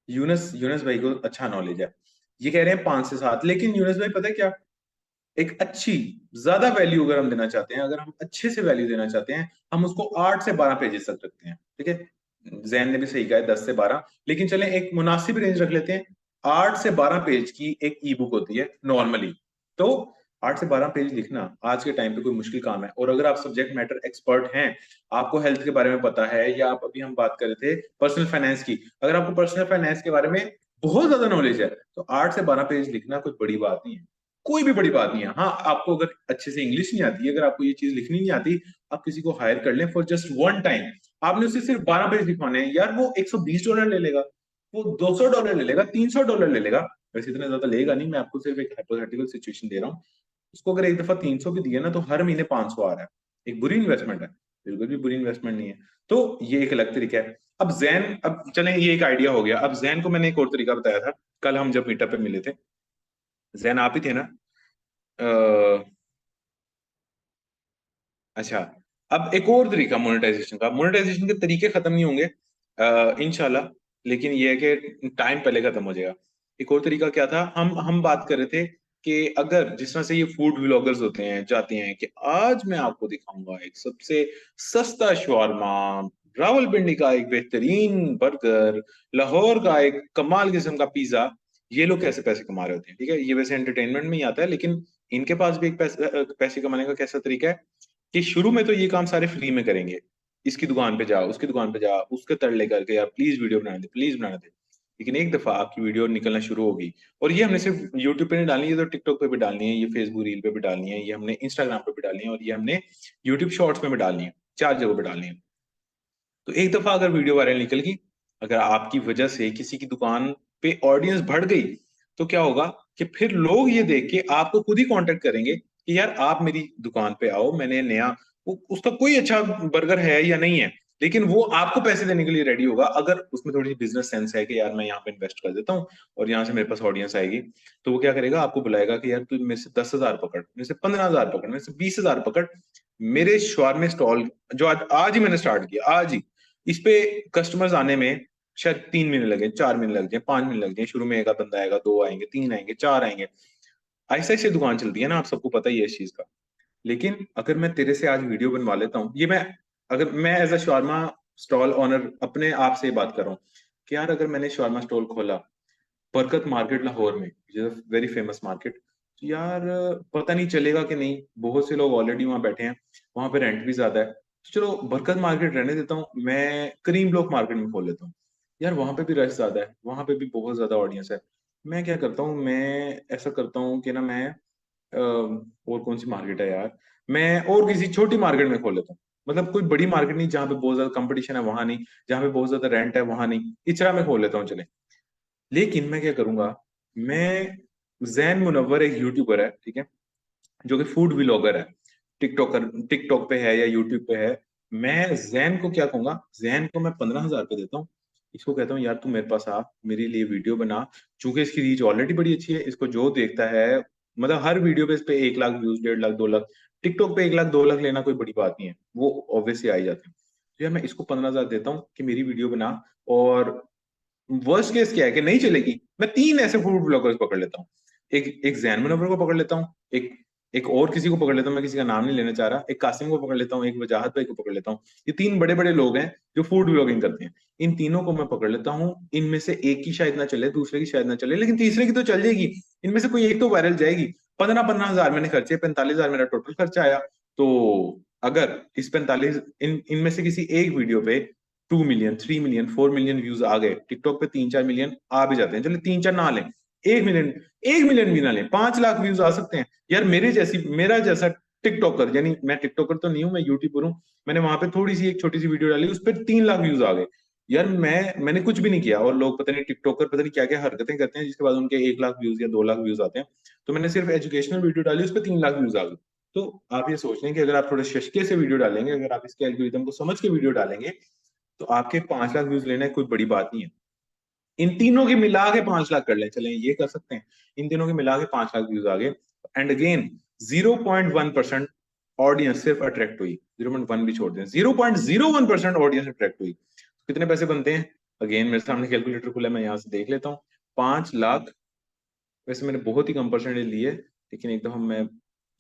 यूनस यूनस भाई को अच्छा नॉलेज है, ये कह रहे हैं 5 से 7, लेकिन यूनस भाई पता है क्या, एक अच्छी ज्यादा वैल्यू अगर हम देना चाहते हैं, अगर हम अच्छे से वैल्यू देना चाहते हैं, हम उसको 8 से 12 पेजेस तक रखते हैं, ठीक है। जैन ने भी सही कहा है 10 से 12, लेकिन चलें एक मुनासिब रेंज रख लेते हैं, 8 से 12 पेज की एक ई बुक होती है नॉर्मली। तो 8 से 12 पेज लिखना आज के टाइम पे कोई मुश्किल काम है, और अगर आप सब्जेक्ट मैटर एक्सपर्ट हैं, आपको हेल्थ के बारे में पता है, या आप अभी हम बात कर रहे थे पर्सनल फाइनेंस की, अगर आपको पर्सनल फाइनेंस के बारे में बहुत ज्यादा नॉलेज है, तो 8 से 12 पेज लिखना कोई बड़ी बात नहीं है, कोई भी बड़ी बात नहीं है। हाँ, आपको अगर अच्छे से इंग्लिश नहीं आती, अगर आपको ये चीज लिखनी नहीं आती, आप किसी को हायर कर लें फॉर जस्ट 1 टाइम, आपने उसे सिर्फ 12 पेज लिखवाने हैं, यार वो $120 ले लेगा, वो $200 ले लेगा, $300 ले लेगा, वैसे इतना ज्यादा लेगा नहीं, मैं आपको सिर्फ एक हाइपोथेटिकल सिचुएशन दे रहा हूँ। उसको अगर एक दफा 300 भी दिए ना, तो हर महीने 500 आ रहा है, एक बुरी इन्वेस्टमेंट है। बिल्कुल भी बुरी इन्वेस्टमेंट नहीं है। तो ये एक अलग तरीका है। अब जैन, अब चलें ये एक आइडिया हो गया। अब जैन को मैंने एक और तरीका बताया था कल हम जब मीटअप पे मिले थे। जैन आप ही थे ना? अच्छा, अब एक और तरीका मोनेटाइजेशन का। मोनेटाइजेशन के तरीके खत्म नहीं होंगे इंशाल्लाह, लेकिन ये है कि टाइम पहले खत्म हो जाएगा। एक और तरीका क्या था, हम बात कर रहे थे कि अगर जिस तरह से ये फूड व्लॉगर्स होते हैं, जाते हैं कि आज मैं आपको दिखाऊंगा एक सबसे सस्ता शवारमा, रावलपिंडी का एक बेहतरीन बर्गर, लाहौर का एक कमाल किस्म का पिज्जा, ये लोग कैसे पैसे कमा रहे होते हैं। ठीक है, ये वैसे एंटरटेनमेंट में ही आता है, लेकिन इनके पास भी एक पैसे कमाने का कैसा तरीका है कि शुरू में तो ये काम सारे फ्री में करेंगे। इसकी दुकान पे जाओ, उसकी दुकान पे जाओ, उसके तरले करके यार प्लीज वीडियो बना दे, प्लीज बना दे। लेकिन एक दफा आपकी वीडियो निकलना शुरू होगी, और ये हमने सिर्फ यूट्यूब पे नहीं डालनी, ये तो टिकटॉक पे भी डालनी है, ये फेसबुक रील पे भी डालनी है, ये हमने इंस्टाग्राम पे भी डालनी है, और ये हमने यूट्यूब शॉर्ट्स में भी डालनी है। 4 जगहों पे डालनी है। तो एक दफा अगर वीडियो वायरल निकल गई, अगर आपकी वजह से किसी की दुकान पे ऑडियंस बढ़ गई, तो क्या होगा कि फिर लोग ये देख के आपको खुद ही कांटेक्ट करेंगे कि यार आप मेरी दुकान पे आओ, मैंने नया, उसका कोई अच्छा बर्गर है या नहीं है, लेकिन वो आपको पैसे देने के लिए रेडी होगा अगर उसमें थोड़ी सी बिजनेस सेंस है कि यार मैं यहाँ पे इन्वेस्ट कर देता हूँ और यहाँ से मेरे पास ऑडियंस आएगी। तो वो क्या करेगा, आपको बुलाएगा कि यार तू मेरे से 10,000 पकड़, मेरे से 15,000 पकड़, मेरे से 20,000 पकड़, मेरे शवारमे स्टॉल जो आज आज ही मैंने स्टार्ट किया, आज ही इस पे कस्टमर्स आने में शायद 3 महीने लगे, 4 महीने लग जाए, 5 महीने लग जाए। शुरू में एक आध बंदा आएगा, 2 आएंगे, 3 आएंगे, 4 आएंगे। ऐसे ऐसे दुकान चलती है ना, आप सबको पता ही है इस चीज का। लेकिन अगर मैं तेरे से आज वीडियो बनवा लेता हूँ, ये मैं, अगर मैं as a shawarma stall owner अपने आप से बात कर रहा हूँ कि यार अगर मैंने शॉर्मा स्टॉल खोला बरकत मार्केट लाहौर में, वेरी फेमस मार्केट, तो यार पता नहीं चलेगा कि नहीं, बहुत से लोग ऑलरेडी वहां बैठे हैं, वहां पे रेंट भी ज्यादा है, तो चलो बरकत मार्केट रहने देता हूँ, मैं करीम ब्लॉक मार्केट में खोल लेता हूँ। यार वहां पे भी रश ज्यादा है, वहां पे भी बहुत ज्यादा ऑडियंस है। मैं क्या करता हूँ, मैं ऐसा करता हूँ कि ना मैं और कौन सी मार्केट है यार, मैं और किसी छोटी मार्केट में खोल लेता हूँ। मतलब कोई बड़ी मार्केट नहीं जहाँ पे बहुत ज्यादा कंपटीशन है, वहां नहीं, जहाँ पे बहुत ज्यादा रेंट है, वहां नहीं, इचरा में खोल लेता हूँ चले। लेकिन मैं क्या करूंगा, मैं, जैन मुनव्वर एक यूट्यूबर है, ठीक है, जो कि फूड व्लॉगर है, टिकटॉकर, टिकटॉक पे है या यूट्यूब पे है। मैं जैन को क्या कहूंगा, जैन को मैं 15,000 पे देता हूँ। इसको कहता हूँ यार तू मेरे पास आ, मेरे लिए वीडियो बना। चूंकि इसकी रीच ऑलरेडी बड़ी अच्छी है, इसको जो देखता है, मतलब हर वीडियो पे इस पे 1 लाख व्यूज, 1.5 लाख, 2 लाख, टिकटॉक पे 1 लाख 2 लाख लेना कोई बड़ी बात नहीं है, वो ऑब्वियसली आ ही जाते हैं। तो यार मैं इसको 15,000 देता हूँ कि मेरी वीडियो बना। और वर्स्ट केस क्या है कि नहीं चलेगी, मैं 3 ऐसे फूड ब्लॉगर्स पकड़ लेता हूँ। एक जैन मुनव्वर को पकड़ लेता हूँ, एक एक और किसी को पकड़ लेता हूँ, मैं किसी का नाम नहीं लेना चाह रहा, एक कासिम को पकड़ लेता हूँ, एक वजाहत भाई को पकड़ लेता हूँ। ये 3 बड़े बड़े लोग हैं जो फूड ब्लॉगिंग करते हैं। इन तीनों को मैं पकड़ लेता हूँ, इनमें से एक की शायद ना चले, दूसरे की शायद ना चले, लेकिन तीसरे की तो चल जाएगी। इनमें से कोई एक तो वायरल जाएगी। 15,000 मैंने खर्चे, 45,000 मेरा टोटल खर्चा आया। तो अगर इस 45, इनमें से किसी एक वीडियो पे 2 मिलियन, 3 मिलियन, 4 मिलियन व्यूज आ गए, टिकटॉक पे 3-4 मिलियन आ भी जाते हैं, चलो 3-4 ना लें, 1 मिलियन, 1 मिलियन भी ना लें, 5 लाख व्यूज आ सकते हैं। यार मेरा जैसा टिकटॉकर, यानी मैं टिकटॉकर तो नहीं हूँ, मैं यूट्यूबर हूँ, मैंने वहां पे थोड़ी सी एक छोटी सी वीडियो डाली, उस पर 3 लाख व्यूज आ गए। यार मैंने कुछ भी नहीं किया, और लोग पता नहीं टिकटॉकर पता नहीं क्या क्या हरकतें करते हैं जिसके बाद उनके 1 लाख व्यूज या 2 लाख व्यूज आते हैं। तो मैंने सिर्फ एजुकेशनल वीडियो डाली, उस पर 3 लाख व्यूज आ गए। तो आप ये सोच लें कि अगर आप थोड़े शशके से वीडियो डालेंगे, अगर आप इसके एल्गोरिदम को समझ के वीडियो डालेंगे, तो आपके 5 लाख व्यूज लेना कोई बड़ी बात नहीं है। इन तीनों के मिला के 5 लाख कर लें, चलें ये कर सकते हैं। इन तीनों के मिला के 5 लाख व्यूज आ गए। एंड अगेन 0.1% ऑडियंस सिर्फ अट्रैक्ट हुई, 0.1 भी छोड़ दें, 0.01% ऑडियंस अट्रैक्ट हुई, तो कितने पैसे बनते हैं? अगेन मेरे सामने कैलकुलेटर खुला है, मैं यहाँ से देख लेता हूँ। 5 लाख, वैसे मैंने बहुत ही कम परसेंटेज लिए, लेकिन एक दफा मैं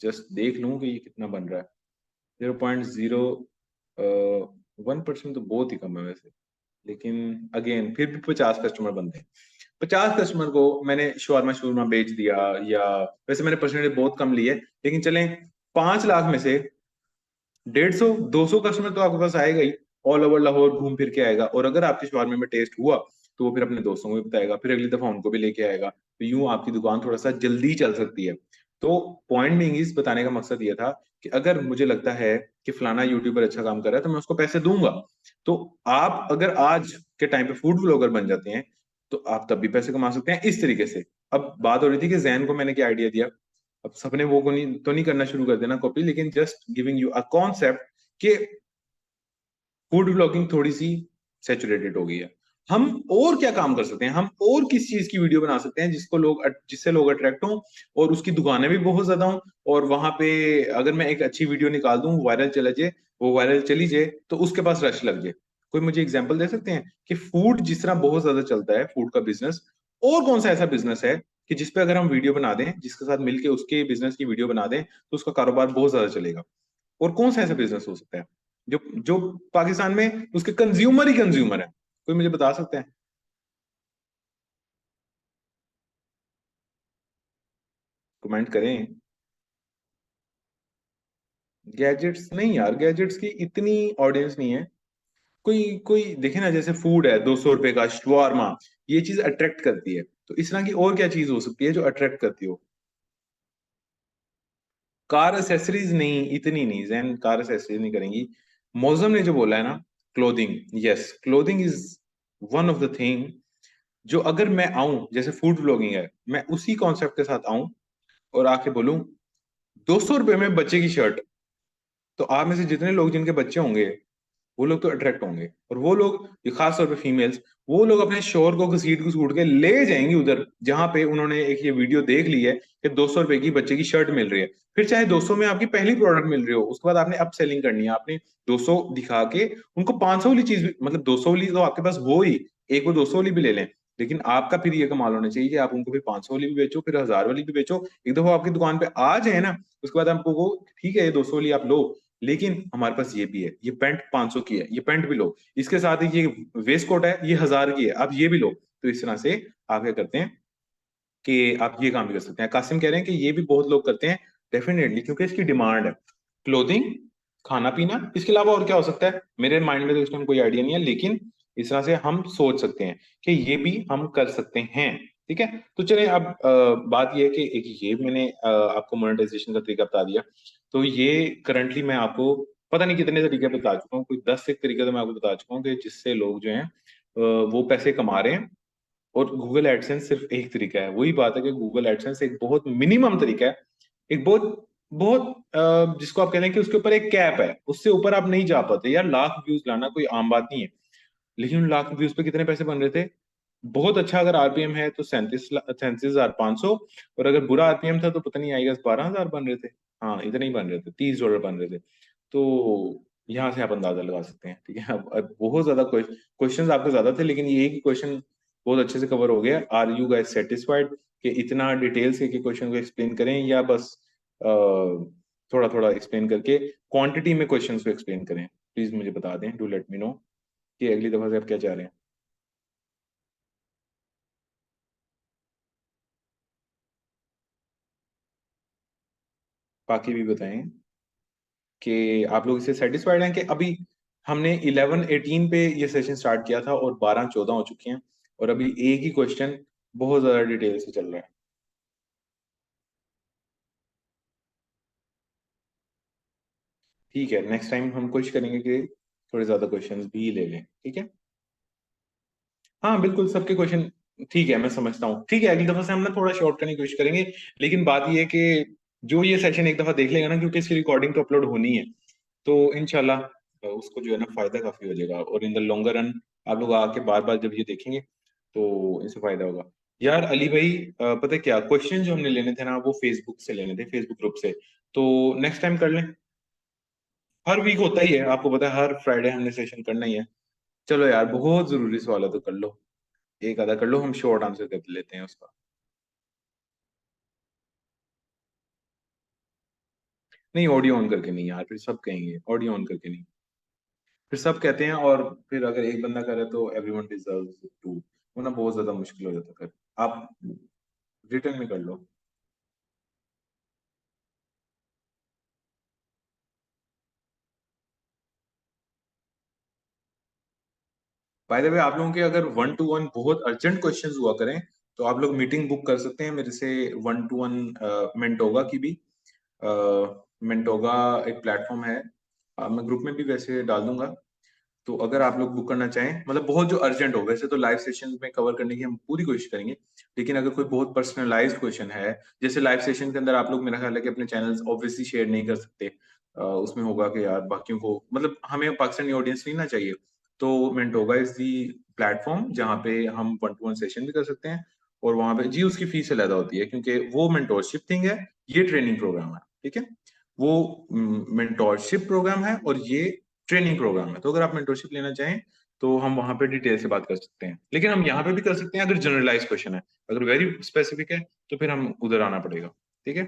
जस्ट देख लूँ कि ये कितना बन रहा है। 0.01% तो बहुत ही कम है वैसे, लेकिन अगेन फिर भी 50 कस्टमर बनते हैं। 50 कस्टमर को मैंने शॉर्मा शूरमा बेच दिया, या वैसे मैंने परसेंटेज बहुत कम लिए, लेकिन चलें 5 लाख में से 150, 200 कस्टमर तो आपके पास आएगा ही, ऑल ओवर लाहौर घूम फिर के आएगा, और अगर आपके शॉर्मे में टेस्ट हुआ तो वो फिर अपने दोस्तों को भी बताएगा, फिर अगली दफा उनको भी लेके आएगा, तो यूं आपकी दुकान थोड़ा सा जल्दी चल सकती है। तो पॉइंट में इस बताने का मकसद ये था कि अगर मुझे लगता है कि फलाना यूट्यूबर अच्छा काम कर रहा है तो मैं उसको पैसे दूंगा। तो आप अगर आज के टाइम पे फूड ब्लॉगर बन जाते हैं, तो आप तब भी पैसे कमा सकते हैं इस तरीके से। अब बात हो रही थी कि जैन को मैंने क्या आइडिया दिया। अब सबने वो को नहीं तो नहीं करना शुरू कर देना कॉपी, लेकिन just giving you a concept कि फूड ब्लॉगिंग थोड़ी सी सैचुरेटेड हो गई है। हम और क्या काम कर सकते हैं, हम और किस चीज की वीडियो बना सकते हैं जिससे लोग अट्रैक्ट हों और उसकी दुकानें भी बहुत ज्यादा हों, और वहां पे अगर मैं एक अच्छी वीडियो निकाल दूं, वायरल चला जाए, वो वायरल चली जाए, तो उसके पास रश लग जाए। कोई मुझे एग्जांपल दे सकते हैं कि फूड जिस तरह बहुत ज्यादा चलता है, फूड का बिजनेस, और कौन सा ऐसा बिजनेस है कि जिसपे अगर हम वीडियो बना दें, जिसके साथ मिलके उसके बिजनेस की वीडियो बना दें, तो उसका कारोबार बहुत ज्यादा चलेगा? और कौन सा ऐसा बिजनेस हो सकता है जो जो पाकिस्तान में उसके कंज्यूमर ही कंज्यूमर है? कोई मुझे बता सकते हैं? कमेंट करें। गैजेट्स नहीं यार, गैजेट्स की इतनी ऑडियंस नहीं है। कोई कोई देखे ना, जैसे फूड है, 200 रुपए का शवारमा, ये चीज अट्रैक्ट करती है, तो इस तरह की और क्या चीज हो सकती है जो अट्रैक्ट करती हो? कार एसेसरीज नहीं, इतनी नहीं जैन, कार एसेसरीज नहीं करेंगी। मौसम ने जो बोला है ना, clothing, yes, clothing is one of the thing, जो अगर मैं आऊं, जैसे फूड ब्लॉगिंग है, मैं उसी कॉन्सेप्ट के साथ आऊं और आके बोलूं 200 रुपए में बच्चे की शर्ट, तो आप में से जितने लोग जिनके बच्चे होंगे, वो लोग तो अट्रैक्ट होंगे, और वो लोग, ये खास तौर पे फीमेल्स, वो लोग अपने शोर को घसीट घसीट के ले जाएंगी उधर जहां पे उन्होंने एक ये वीडियो देख ली है कि 200 रुपए की बच्चे की शर्ट मिल रही है। फिर चाहे 200 में आपकी पहली प्रोडक्ट मिल रही हो, उसके बाद आपने अप सेलिंग करनी है, आपने 200 दिखा के उनको 500 वाली चीज मतलब 200 वाली तो आपके पास हो ही, एक वो 200 वाली भी ले लें, लेकिन आपका फिर ये कमाल होना चाहिए कि आप उनको फिर 500 वाली भी बेचो, फिर 1000 वाली भी बेचो। एक दफा आपकी दुकान पे आ जाए ना, उसके बाद आपको वो, ठीक है ये 200 वाली आप लो, लेकिन हमारे पास ये भी है, ये पैंट 500 की है, ये पैंट भी लो, इसके साथ ही ये वेस्ट कोट है, ये 1000 की है, आप ये भी लो। तो इस तरह से आप क्या करते हैं कि आप ये काम भी कर सकते हैं। कासिम कह रहे हैं कि ये भी बहुत लोग करते हैं, डेफिनेटली, क्योंकि इसकी डिमांड है। क्लोथिंग, खाना पीना, इसके अलावा और क्या हो सकता है? मेरे माइंड में तो इस टाइम कोई आइडिया नहीं है, लेकिन इस तरह से हम सोच सकते हैं कि ये भी हम कर सकते हैं। ठीक है, तो चलिए अब बात ये है कि एक ये मैंने आपको मोनेटाइजेशन का तरीका बता दिया, तो ये करंटली मैं आपको पता नहीं कितने तरीके बता चुका हूँ, कोई 10 एक तरीके तो मैं आपको बता चुका हूँ कि जिससे लोग जो हैं वो पैसे कमा रहे हैं। और गूगल एडसेंस सिर्फ एक तरीका है, वही बात है कि गूगल एडसेंस एक बहुत मिनिमम तरीका है, एक बहुत बहुत जिसको आप कहते हैं कि उसके ऊपर एक कैप है, उससे ऊपर आप नहीं जा पाते यार। लाख व्यूज लाना कोई आम बात नहीं है, लेकिन उन लाख व्यूज पे कितने पैसे बन रहे थे? बहुत अच्छा अगर आरपीएम है तो 37,500, और अगर बुरा आरपीएम था तो पता नहीं आएगा 12,000 बन रहे थे। हाँ, इतने ही बन रहे थे, $30 बन रहे थे। तो यहाँ से आप अंदाजा लगा सकते हैं। ठीक है, अब बहुत ज्यादा क्वेश्चंस आपके ज्यादा थे, लेकिन ये एक ही क्वेश्चन बहुत अच्छे से कवर हो गया। आर यू गाइस सेटिस्फाइड कि इतना डिटेल से क्वेश्चन को एक्सप्लेन करें, या बस थोड़ा थोड़ा एक्सप्लेन करके क्वांटिटी में क्वेश्चंस को एक्सप्लेन करें? प्लीज मुझे बता दें, डू लेट मी नो कि अगली दफा से आप क्या चाह रहे हैं। बाकी भी बताएं कि आप लोग इससे सेटिस्फाइड हैं कि अभी हमने 11-18 पे ये सेशन स्टार्ट किया था और 12-14 हो चुके हैं, और अभी एक ही क्वेश्चन बहुत ज्यादा डिटेल से चल रहा है। ठीक है, नेक्स्ट टाइम हम कोशिश करेंगे कि थोड़े ज्यादा क्वेश्चंस भी ले लें। ठीक है, हाँ बिल्कुल, सबके क्वेश्चन ठीक है, मैं समझता हूँ। ठीक है, अगली दफा से हम ना थोड़ा शॉर्ट करने की कोशिश करेंगे, लेकिन बात ये है कि जो ये सेशन एक दफा देख लेगा ना, क्योंकि इसकी रिकॉर्डिंग तो अपलोड होनी है, तो इनशाला उसको जो है ना फायदा काफी हो जाएगा, और इन द लॉन्गर रन आप लोग आके बार बार जब ये देखेंगे तो इससे फायदा होगा। यार अली भाई, पता है क्या, क्वेश्चन जो हमने लेने थे ना, वो फेसबुक से लेने थे, फेसबुक ग्रुप से, तो नेक्स्ट टाइम कर लें। हर वीक होता ही है, आपको पता है, हर फ्राइडे हमने सेशन करना ही है। चलो यार, बहुत जरूरी सवाल है तो कर लो, एक आधा कर लो, हम शॉर्ट आंसर कर लेते हैं उसका। नहीं, ऑडियो ऑन करके नहीं यार, फिर सब कहेंगे ऑडियो ऑन करके नहीं, फिर सब कहते हैं, और फिर अगर एक बंदा करे तो एवरीवन डिजर्व्स टू, वरना बहुत ज्यादा मुश्किल हो जाता है। फिर आप रिटर्न में कर लो। बाय द वे, आप लोगों के अगर 1-to-1 बहुत अर्जेंट क्वेश्चंस हुआ करें, तो आप लोग मीटिंग बुक कर सकते हैं मेरे से, 1-to-1 मेंटोगा की भी। मेंटोगा एक प्लेटफॉर्म है, मैं ग्रुप में भी वैसे डाल दूंगा। तो अगर आप लोग बुक करना चाहें, मतलब बहुत जो अर्जेंट हो, वैसे तो लाइव सेशन में कवर करने की हम पूरी कोशिश करेंगे, लेकिन अगर कोई बहुत पर्सनलाइज्ड क्वेश्चन है, जैसे लाइव सेशन के अंदर आप लोग मेरा ख्याल है कि अपने चैनल्स ऑब्वियसली शेयर नहीं कर सकते, उसमें होगा कि यार बाकियों को, मतलब हमें पाकिस्तानी ऑडियंस नहीं ना चाहिए, तो मेंटोगा इज दी प्लेटफॉर्म जहाँ पे हम 1-to-1 सेशन भी कर सकते हैं। और वहां पे जी उसकी फीस अलग होती है, क्योंकि वो मेंटोरशिप थिंग है, ये ट्रेनिंग प्रोग्राम है, ठीक है। वो मेंटोरशिप प्रोग्राम है और ये ट्रेनिंग प्रोग्राम है। तो अगर आप मेंटोरशिप लेना चाहें तो हम वहां पे डिटेल से बात कर सकते हैं, लेकिन हम यहाँ पे भी कर सकते हैं अगर जनरलाइज क्वेश्चन है। अगर वेरी स्पेसिफिक है तो फिर हम उधर आना पड़ेगा, ठीक है।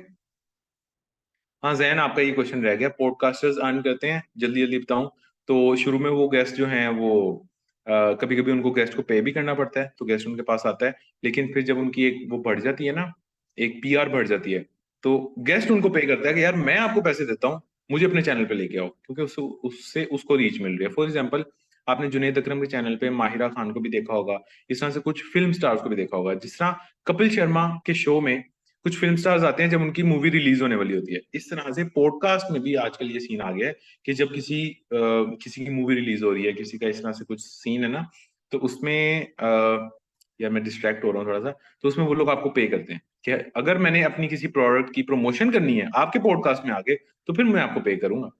हाँ जैन, आपका ये क्वेश्चन रह गया, पॉडकास्टर्स अर्न करते हैं, जल्दी जल्दी बताऊं। तो शुरू में वो गेस्ट जो हैं वो कभी कभी उनको गेस्ट को पे भी करना पड़ता है, तो गेस्ट उनके पास आता है। लेकिन फिर जब उनकी एक वो बढ़ जाती है ना, एक पीआर बढ़ जाती है, तो गेस्ट उनको पे करता है कि यार मैं आपको पैसे देता हूँ, मुझे अपने चैनल पे लेके आओ, क्योंकि उससे उसको रीच मिल रही है। फॉर एग्जाम्पल, आपने जुनैद अकरम के चैनल पे माहिरा खान को भी देखा होगा, इस तरह से कुछ फिल्म स्टार्स को भी देखा होगा। जिस तरह कपिल शर्मा के शो में कुछ फिल्म स्टार्स आते हैं जब उनकी मूवी रिलीज होने वाली होती है, इस तरह से पॉडकास्ट में भी आजकल ये सीन आ गया है कि जब किसी की मूवी रिलीज हो रही है, किसी का इस तरह से कुछ सीन है ना, तो उसमें यार मैं डिस्ट्रैक्ट हो रहा हूँ थोड़ा सा, तो उसमें वो लोग आपको पे करते हैं कि अगर मैंने अपनी किसी प्रोडक्ट की प्रमोशन करनी है आपके पॉडकास्ट में आगे, तो फिर मैं आपको पे करूंगा।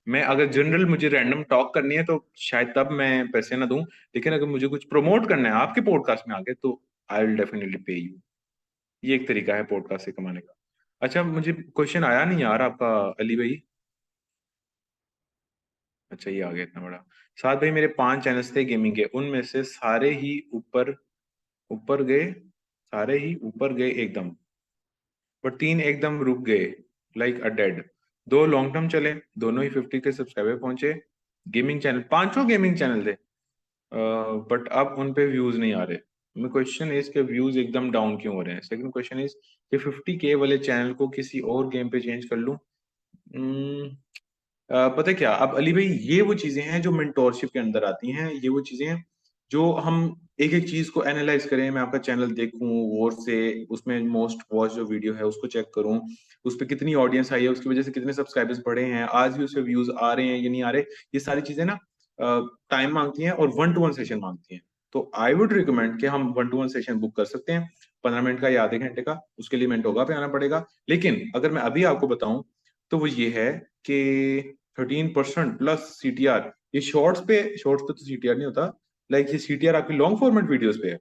मैं अगर जनरल मुझे रैंडम टॉक करनी है तो शायद तब मैं पैसे ना दूं, लेकिन अगर मुझे कुछ प्रमोट करना है आपके पॉडकास्ट में आगे, तो आई विल डेफिनेटली पे यू। ये एक तरीका है पॉडकास्ट से कमाने का। अच्छा, मुझे क्वेश्चन आया नहीं यार आपका, अली भाई। अच्छा, ये आ गया इतना बड़ा। साथ भाई, मेरे 5 चैनल्स थे गेमिंग के, उनमें से सारे ही ऊपर ऊपर गए, सारे ही ऊपर गए एकदम, पर 3 एकदम रुक गए, like a dead. 2 long term चले, दोनों ही 50 के सब्सक्राइबर पहुंचे। गेमिंग चैनल, पांचों गेमिंग चैनल थे, बट अब उन पे व्यूज नहीं आ रहे। मैं क्वेश्चन इज के व्यूज एकदम डाउन क्यों हो रहे हैं। सेकंड क्वेश्चन इज कि 50K वाले चैनल को किसी और गेम पे चेंज कर लूं। पता है क्या, अब अली भाई ये वो चीजें हैं जो मेंटोरशिप के अंदर आती हैं, ये वो चीजें हैं जो हम एक एक चीज को एनालाइज करें। मैं आपका चैनल देखूं और से उसमें मोस्ट वॉच जो वीडियो है उसको चेक करूं, उस पर कितनी ऑडियंस आई है, उसकी वजह से कितने सब्सक्राइबर्स बढ़े हैं, आज भी उस पर व्यूज आ रहे हैं या नहीं आ रहे। ये सारी चीजें ना टाइम मांगती हैं और 1-to-1 सेशन मांगती हैं। तो आई वुड रिकमेंड कि हम 1-to-1 सेशन बुक कर सकते हैं, 15 मिनट का या आधे घंटे का। उसके लिए मेंटोगा पे आना पड़ेगा। लेकिन अगर मैं अभी आपको बताऊं तो वो ये है कि 13% प्लस सीटीआर, ये शॉर्ट्स पे तो सीटीआर नहीं होता, लाइक ये सीटीआर आपकी लॉन्ग फॉर्मेट वीडियोस पे है।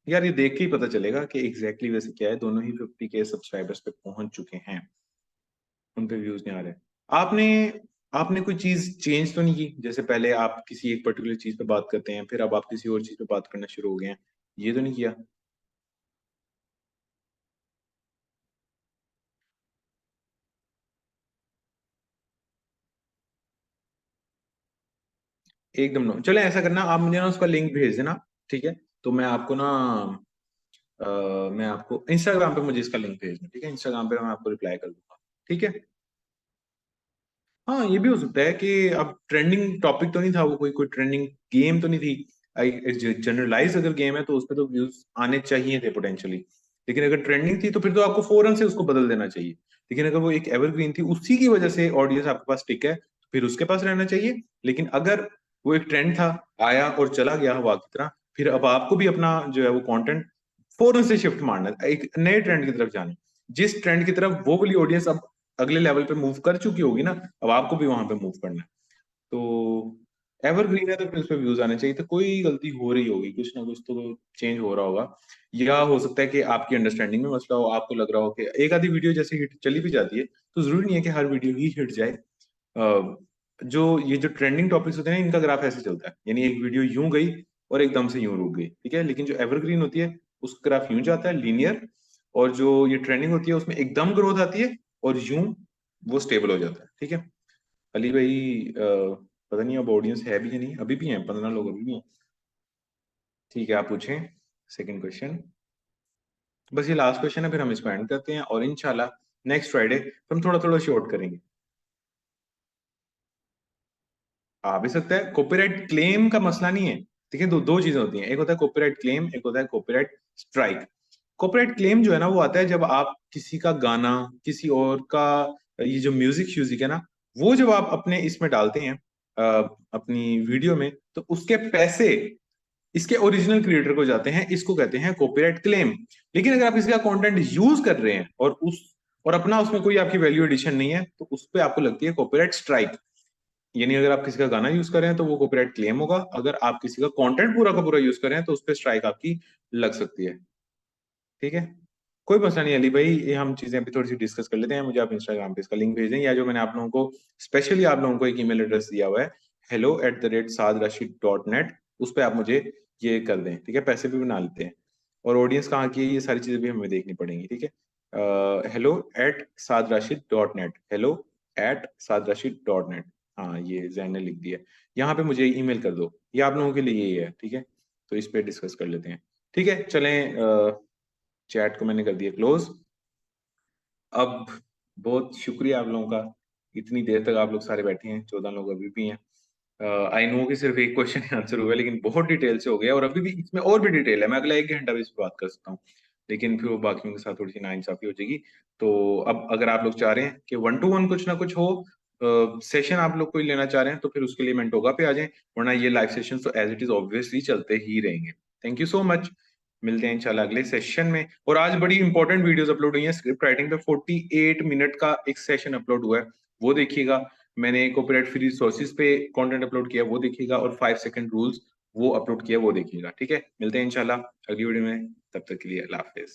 यार ये देख के ही पता चलेगा कि एग्जैक्टली वैसे क्या है। दोनों ही 50K सब्सक्राइबर्स पे पहुंच चुके हैं, उन पे व्यूज नहीं आ रहे। आपने आपने कोई चीज चेंज तो नहीं की? जैसे पहले आप किसी एक पर्टिकुलर चीज पे बात करते हैं, फिर अब आप किसी और चीज पे बात करना शुरू हो गए हैं, ये तो नहीं किया? एकदम नो, चले ऐसा करना, आप मुझे ना उसका लिंक भेज देना, ठीक है। तो मैं आपको ना अ, मैं आपको इंस्टाग्राम पे मुझे इसका लिंक भेजना, ठीक है। इंस्टाग्राम पे मैं आपको रिप्लाई कर दूंगा, ठीक है। हाँ, ये भी हो सकता है कि अब ट्रेंडिंग टॉपिक तो नहीं था वो, कोई कोई ट्रेंडिंग गेम तो नहीं थी। जनरलाइज अगर गेम है तो उसपे तो व्यूज आने चाहिए थे पोटेंशियली। लेकिन अगर ट्रेंडिंग थी तो फिर तो आपको फौरन से उसको बदल देना चाहिए। लेकिन अगर वो एक एवरग्रीन थी, उसी की वजह से ऑडियंस आपके पास टिक है, तो फिर उसके पास रहना चाहिए। लेकिन अगर वो एक ट्रेंड था, आया और चला गया हवा की तरह, फिर अब आपको भी अपना जो है वो कंटेंट फौरन से शिफ्ट मारना है, एक नए ट्रेंड की तरफ जाना है। जिस ट्रेंड की तरफ वो वाली ऑडियंस अब अगले लेवल पे मूव कर चुकी होगी ना, अब आपको भी वहां पे मूव करना है। तो एवरग्रीन है तो फिर उस पर व्यूज आने चाहिए। तो कोई गलती हो रही होगी, कुछ ना कुछ तो चेंज हो रहा होगा। या हो सकता है कि आपकी अंडरस्टैंडिंग में मसला हो, आपको लग रहा हो कि एक आधी वीडियो जैसे हिट चली भी जाती है, तो जरूरी नहीं है कि हर वीडियो ही हिट जाए। ये जो ट्रेंडिंग टॉपिक्स होते हैं ना, इनका ग्राफ ऐसे चलता है, यानी एक वीडियो यूं गई और एकदम से यूं रुक गई, ठीक है। लेकिन जो एवरग्रीन होती है उसका ग्राफ यूं जाता है, लीनियर। और जो ये ट्रेंडिंग होती है उसमें एकदम ग्रोथ आती है और यूं वो स्टेबल हो जाता है, ठीक है। अली भाई, पता नहीं अब ऑडियंस है भी या नहीं, अभी भी हैं 15 लोग, अभी भी हैं। ठीक है, आप पूछें सेकंड क्वेश्चन। बस ये लास्ट क्वेश्चन है, फिर हम इसको एंड करते हैं, और इंशाल्लाह नेक्स्ट फ्राइडे हम थोड़ा थोड़ा शॉर्ट करेंगे। आ भी सकता है, कॉपीराइट क्लेम का मसला नहीं है। देखिए, दो दो चीजें होती हैं, एक होता है कॉपीराइट क्लेम, एक होता है कॉपीराइट स्ट्राइक। कॉपीराइट क्लेम जो है ना, वो आता है जब आप किसी का गाना, किसी और का, ये जो म्यूजिक श्यूजिक है ना, वो जब आप अपने इसमें डालते हैं, अ, अपनी वीडियो में, तो उसके पैसे इसके ओरिजिनल क्रिएटर को जाते हैं, इसको कहते हैं कॉपीराइट क्लेम। लेकिन अगर आप इसका कंटेंट यूज कर रहे हैं और अपना उसमें कोई आपकी वैल्यू एडिशन नहीं है, तो उस पर आपको लगती है कॉपीराइट स्ट्राइक। यानी अगर आप किसी का गाना यूज कर रहे हैं तो वो कॉपीराइट क्लेम होगा, अगर आप किसी का कंटेंट पूरा का पूरा यूज कर रहे हैं तो उस पर स्ट्राइक आपकी लग सकती है। ठीक है, कोई मसला नहीं अली भाई, ये हम चीजें अभी थोड़ी सी डिस्कस कर लेते हैं। मुझे आप इंस्टाग्राम पे इसका लिंक भेज दें, या जो मैंने आप लोगों को स्पेशली आप लोगों को एक ईमेल एड्रेस दिया हुआ है hello@sadrashid.net, उस पर आप मुझे ये कर दें। ठीक है, पैसे भी बना लेते हैं। और ऑडियंस कहाँ की है, ये सारी चीजें भी हमें देखनी पड़ेंगी। ठीक है, hello@sadrashid.net, hello@sadrashid.net। हाँ, ये जैन ने लिख दिया। यहाँ पे मुझे ईमेल कर दो, ये आप लोगों के लिए यही है। ठीक है, तो इस पे डिस्कस कर लेते हैं। ठीक है, चलें, चैट को मैंने कर दिया क्लोज। अब बहुत शुक्रिया आप लोगों का, इतनी देर तक आप लोग सारे बैठे हैं, 14 लोग अभी भी हैं। आई नो कि सिर्फ एक क्वेश्चन आंसर हुआ है, लेकिन बहुत डिटेल से हो गया, और अभी भी इसमें और भी डिटेल है। मैं अगला 1 घंटा भी इस पर बात कर सकता हूँ, लेकिन फिर वो बाकियों के साथ थोड़ी सी नाइंसाफी हो जाएगी। तो अब अगर आप लोग चाह रहे हैं कि 1 to 1 कुछ ना कुछ हो, सेशन आप लोग कोई लेना चाह रहे हैं, तो फिर उसके लिए मेंटोगा पे आ जाएं, वरना ये लाइव सेशन तो एज इट इज ऑब्वियसली चलते ही रहेंगे। थैंक यू सो मच, मिलते हैं इंशाल्लाह अगले सेशन में। और आज बड़ी इंपॉर्टेंट वीडियोस अपलोड हुई हैं। स्क्रिप्ट राइटिंग पे 48 मिनट का एक सेशन अपलोड हुआ है, वो देखिएगा। मैंने कॉपीराइट फ्री रिसोर्सेज पे कंटेंट अपलोड किया, वो देखिएगा। और 5 सेकंड रूल्स वो अपलोड किया, वो देखिएगा। ठीक है, मिलते हैं इंशाल्लाह अगली वीडियो में, तब तक के लिए अल्लाह हाफिज।